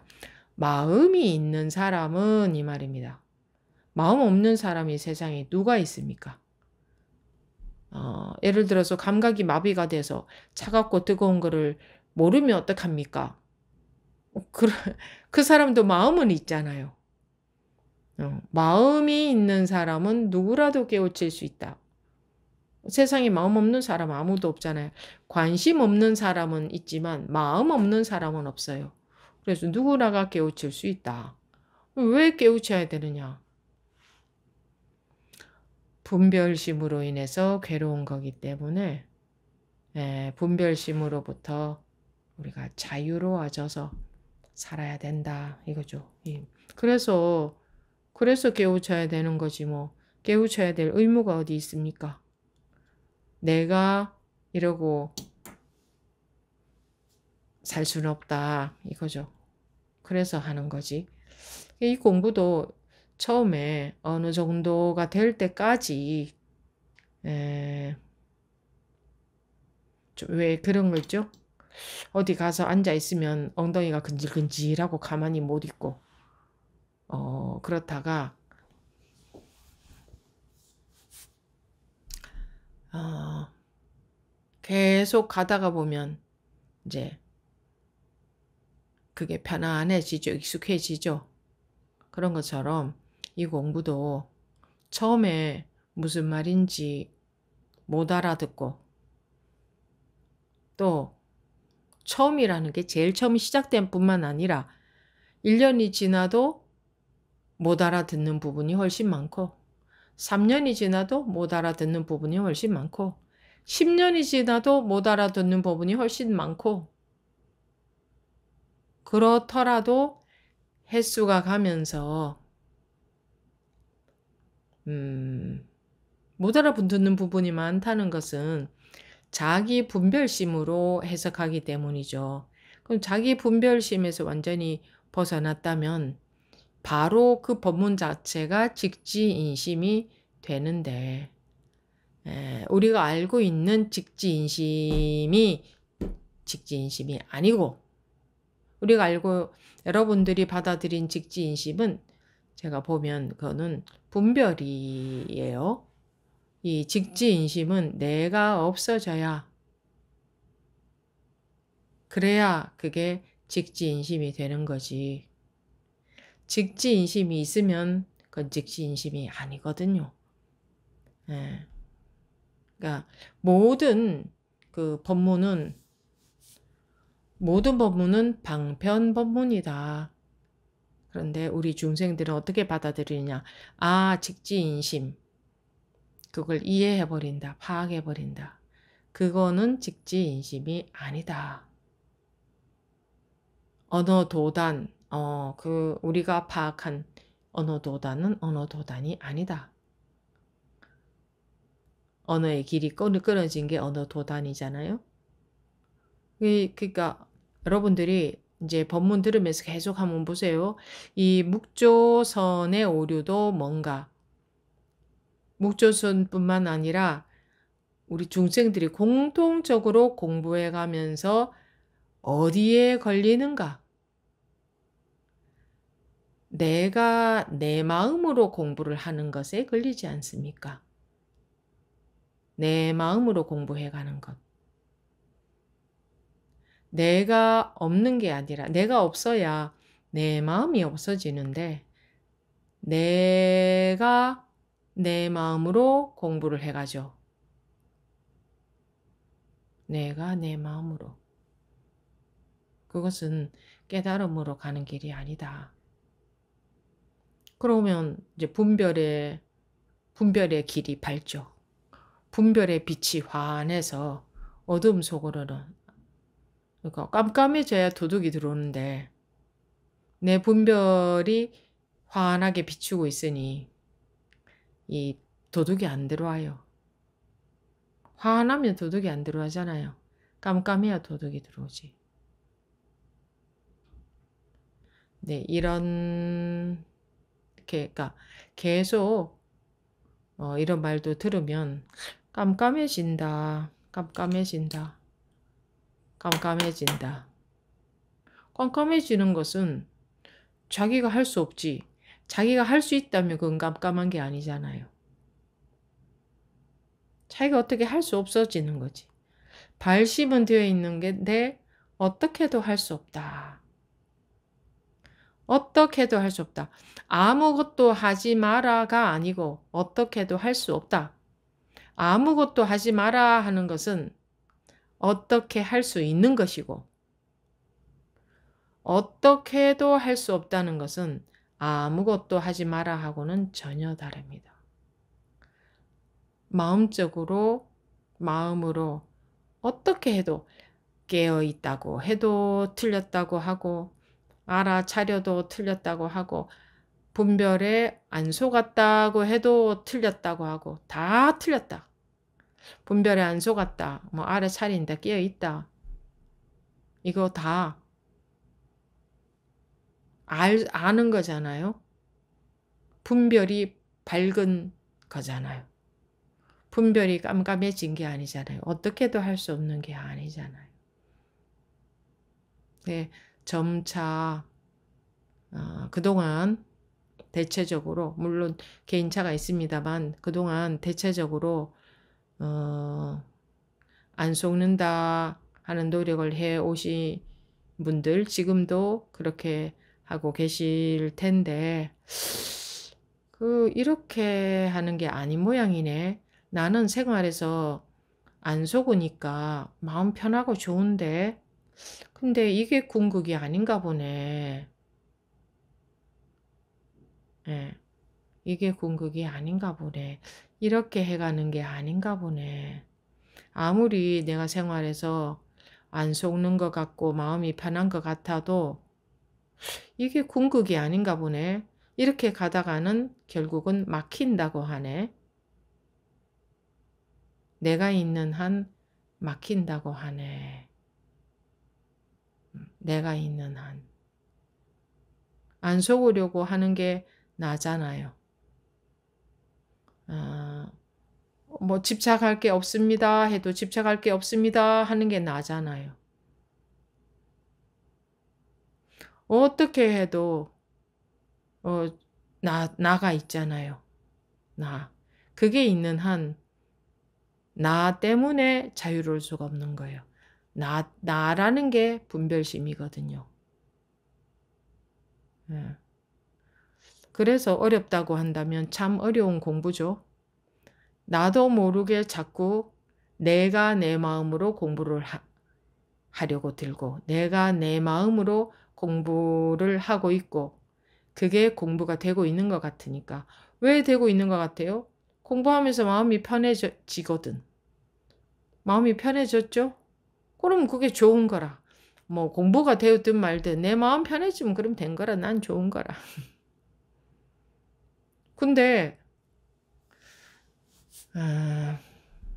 마음이 있는 사람은 이 말입니다. 마음 없는 사람이 세상에 누가 있습니까? 예를 들어서 감각이 마비가 돼서 차갑고 뜨거운 거를 모르면 어떡합니까? 그 사람도 마음은 있잖아요. 마음이 있는 사람은 누구라도 깨우칠 수 있다. 세상에 마음 없는 사람 아무도 없잖아요. 관심 없는 사람은 있지만 마음 없는 사람은 없어요. 그래서 누구나가 깨우칠 수 있다. 왜 깨우쳐야 되느냐? 분별심으로 인해서 괴로운 거기 때문에 분별심으로부터 우리가 자유로워져서 살아야 된다 이거죠. 그래서 깨우쳐야 되는 거지 뭐. 깨우쳐야 될 의무가 어디 있습니까? 내가 이러고 살 수는 없다 이거죠. 그래서 하는 거지. 이 공부도 처음에 어느 정도가 될 때까지 왜 그런 거 있죠? 어디 가서 앉아 있으면 엉덩이가 근질근질하고 가만히 못 있고 그렇다가 계속 가다가 보면 이제 그게 편안해지죠. 익숙해지죠. 그런 것처럼 이 공부도 처음에 무슨 말인지 못 알아듣고, 또 처음이라는 게 제일 처음 시작된 뿐만 아니라 1년이 지나도 못 알아듣는 부분이 훨씬 많고, 3년이 지나도 못 알아듣는 부분이 훨씬 많고, 10년이 지나도 못 알아듣는 부분이 훨씬 많고, 그렇더라도 횟수가 가면서 못 알아듣는 부분이 많다는 것은 자기 분별심으로 해석하기 때문이죠. 그럼 자기 분별심에서 완전히 벗어났다면 바로 그 법문 자체가 직지인심이 되는데, 우리가 알고 있는 직지인심이 아니고, 여러분들이 받아들인 직지인심은 제가 보면 그거는 분별이에요. 이 직지인심은 내가 없어져야, 그래야 그게 직지인심이 되는 거지. 직지인심이 있으면 그건 직지인심이 아니거든요. 그러니까 모든 그 법문은 모든 법문은 방편법문이다. 그런데 우리 중생들은 어떻게 받아들이느냐? 아, 직지인심. 그걸 이해해버린다. 파악해버린다. 그거는 직지인심이 아니다. 언어도단, 우리가 파악한 언어도단은 언어도단이 아니다. 언어의 길이 끊어진 게 언어도단이잖아요. 그러니까 여러분들이 이제 법문 들으면서 계속 한번 보세요. 이 묵조선의 오류도 뭔가 묵조선뿐만 아니라 우리 중생들이 공통적으로 공부해 가면서 어디에 걸리는가? 내가 내 마음으로 공부를 하는 것에 걸리지 않습니까? 내 마음으로 공부해 가는 것. 내가 없는 게 아니라 내가 없어야 내 마음이 없어지는데 내가 내 마음으로 공부를 해가죠. 내가 내 마음으로. 그것은 깨달음으로 가는 길이 아니다. 그러면 이제 분별의 길이 밝죠. 분별의 빛이 환해서 어둠 속으로는, 그러니까 깜깜해져야 도둑이 들어오는데 내 분별이 환하게 비추고 있으니 이 도둑이 안 들어와요. 환하면 도둑이 안 들어오잖아요. 깜깜해야 도둑이 들어오지. 네, 그러니까 계속 이런 말도 들으면 깜깜해진다. 깜깜해진다. 깜깜해진다. 깜깜해지는 것은 자기가 할 수 없지. 자기가 할 수 있다면 그건 깜깜한 게 아니잖아요. 자기가 어떻게 할 수 없어지는 거지. 발심은 되어 있는 게인데 어떻게도 할 수 없다. 어떻게도 할 수 없다. 아무것도 하지 마라가 아니고 어떻게도 할 수 없다. 아무것도 하지 마라 하는 것은 어떻게 할 수 있는 것이고 어떻게도 할 수 없다는 것은 아무것도 하지 마라 하고는 전혀 다릅니다. 마음으로 어떻게 해도 깨어 있다고 해도 틀렸다고 하고 알아차려도 틀렸다고 하고 분별에 안 속았다고 해도 틀렸다고 하고 다 틀렸다. 분별에 안 속았다. 뭐 알아차린다. 깨어 있다. 이거 다 아는 거잖아요. 분별이 밝은 거잖아요. 분별이 깜깜해진 게 아니잖아요. 어떻게도 할 수 없는 게 아니잖아요. 네, 점차 그동안 대체적으로 물론 개인차가 있습니다만 그동안 대체적으로 안 속는다 하는 노력을 해 오신 분들 지금도 그렇게 하고 계실 텐데 이렇게 하는 게 아닌 모양이네. 나는 생활에서 안 속으니까 마음 편하고 좋은데 근데 이게 궁극이 아닌가 보네. 예, 이게 궁극이 아닌가 보네. 이렇게 해가는 게 아닌가 보네. 아무리 내가 생활에서 안 속는 것 같고 마음이 편한 것 같아도 이게 궁극이 아닌가 보네. 이렇게 가다가는 결국은 막힌다고 하네. 내가 있는 한 막힌다고 하네. 내가 있는 한. 안 속으려고 하는 게 나잖아요. 뭐 집착할 게 없습니다 해도 집착할 게 없습니다 하는 게 나잖아요. 어떻게 해도 나가 있잖아요. 나. 그게 있는 한 나 때문에 자유로울 수가 없는 거예요. 나라는 게 분별심이거든요. 예. 그래서 어렵다고 한다면 참 어려운 공부죠. 나도 모르게 자꾸 내가 내 마음으로 공부를 하려고 들고 내가 내 마음으로 공부를 하고 있고 그게 공부가 되고 있는 것 같으니까. 왜 되고 있는 것 같아요? 공부하면서 마음이 편해지거든. 마음이 편해졌죠? 그럼 그게 좋은 거라. 뭐 공부가 되었든 말든 내 마음 편해지면 그럼 된 거라. 난 좋은 거라. 근데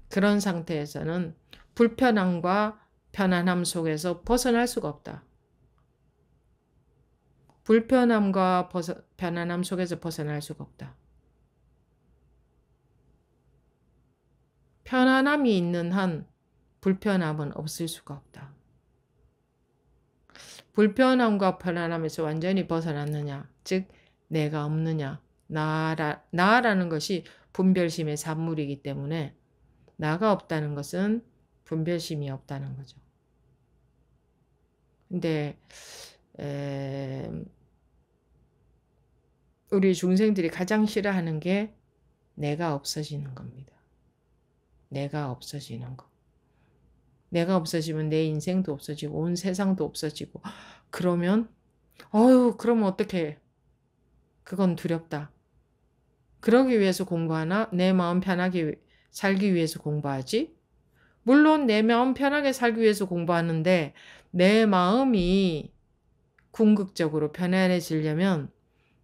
그런 상태에서는 불편함과 편안함 속에서 벗어날 수가 없다. 불편함과 편안함 속에서 벗어날 수가 없다. 편안함이 있는 한 불편함은 없을 수가 없다. 불편함과 편안함에서 완전히 벗어났느냐, 즉 내가 없느냐, 나라는 것이 분별심의 산물이기 때문에 나가 없다는 것은 분별심이 없다는 거죠. 근데 우리 중생들이 가장 싫어하는 게 내가 없어지는 겁니다. 내가 없어지는 거. 내가 없어지면 내 인생도 없어지고 온 세상도 없어지고 그러면 그러면 어떡해. 그건 두렵다. 그러기 위해서 공부하나? 내 마음 편하게 살기 위해서 공부하지? 물론 내 마음 편하게 살기 위해서 공부하는데 내 마음이 궁극적으로 편안해지려면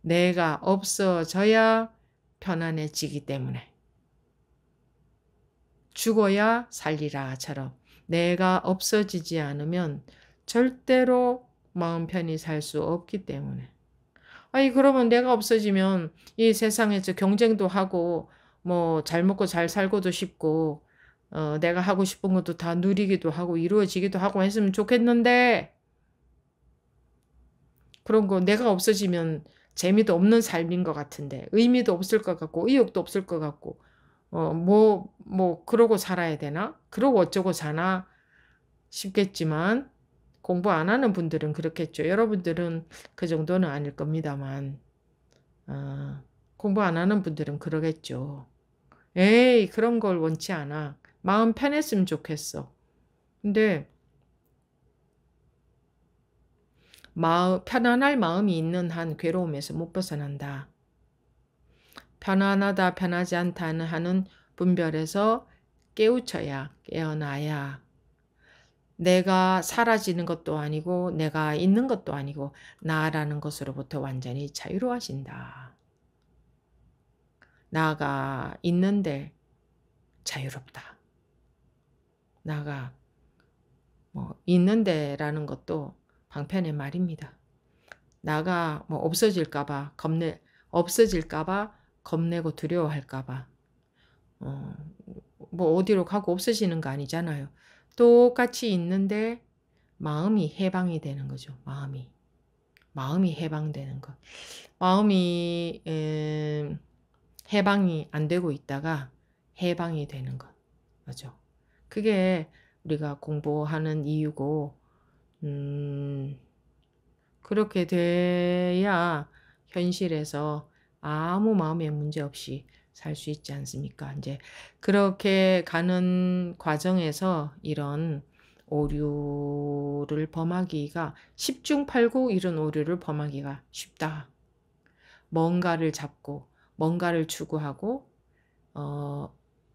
내가 없어져야 편안해지기 때문에 죽어야 살리라처럼 내가 없어지지 않으면 절대로 마음 편히 살 수 없기 때문에. 그러면 내가 없어지면 이 세상에서 경쟁도 하고 뭐 잘 먹고 잘 살고도 싶고 내가 하고 싶은 것도 다 누리기도 하고 이루어지기도 하고 했으면 좋겠는데 그런 거 내가 없어지면 재미도 없는 삶인 것 같은데 의미도 없을 것 같고 의욕도 없을 것 같고 그러고 살아야 되나? 그러고 어쩌고 사나 싶겠지만 공부 안 하는 분들은 그렇겠죠. 여러분들은 그 정도는 아닐 겁니다만 공부 안 하는 분들은 그러겠죠. 에이 그런 걸 원치 않아. 마음 편했으면 좋겠어. 근데 편안할 마음이 있는 한 괴로움에서 못 벗어난다. 편안하다 편하지 않다는 하는 분별에서 깨어나야 내가 사라지는 것도 아니고 내가 있는 것도 아니고 나라는 것으로부터 완전히 자유로워진다. 나가 있는데 자유롭다. 나가 있는데라는 것도 방편의 말입니다. 나가 없어질까봐 겁내고 두려워할까봐 어디로 가고 없어지는 거 아니잖아요. 똑같이 있는데 마음이 해방이 되는 거죠. 마음이 해방되는 것. 마음이 해방이 안 되고 있다가 해방이 되는 것. 맞죠? 그게 우리가 공부하는 이유고 그렇게 돼야 현실에서 아무 마음의 문제 없이 살 수 있지 않습니까? 이제 그렇게 가는 과정에서 이런 오류를 범하기가 10중 8구 이런 오류를 범하기가 쉽다. 뭔가를 잡고 뭔가를 추구하고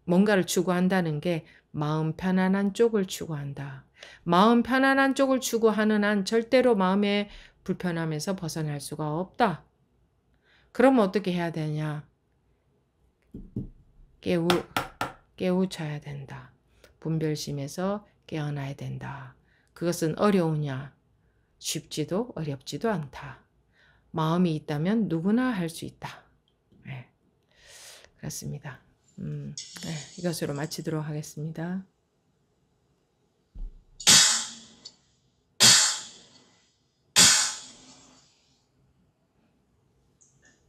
뭔가를 추구한다는 게 마음 편안한 쪽을 추구한다. 마음 편안한 쪽을 추구하는 한 절대로 마음의 불편함에서 벗어날 수가 없다. 그러면 어떻게 해야 되냐? 깨우쳐야 된다. 분별심에서 깨어나야 된다. 그것은 어려우냐? 쉽지도 어렵지도 않다. 마음이 있다면 누구나 할 수 있다. 네, 그렇습니다. 네, 이것으로 마치도록 하겠습니다.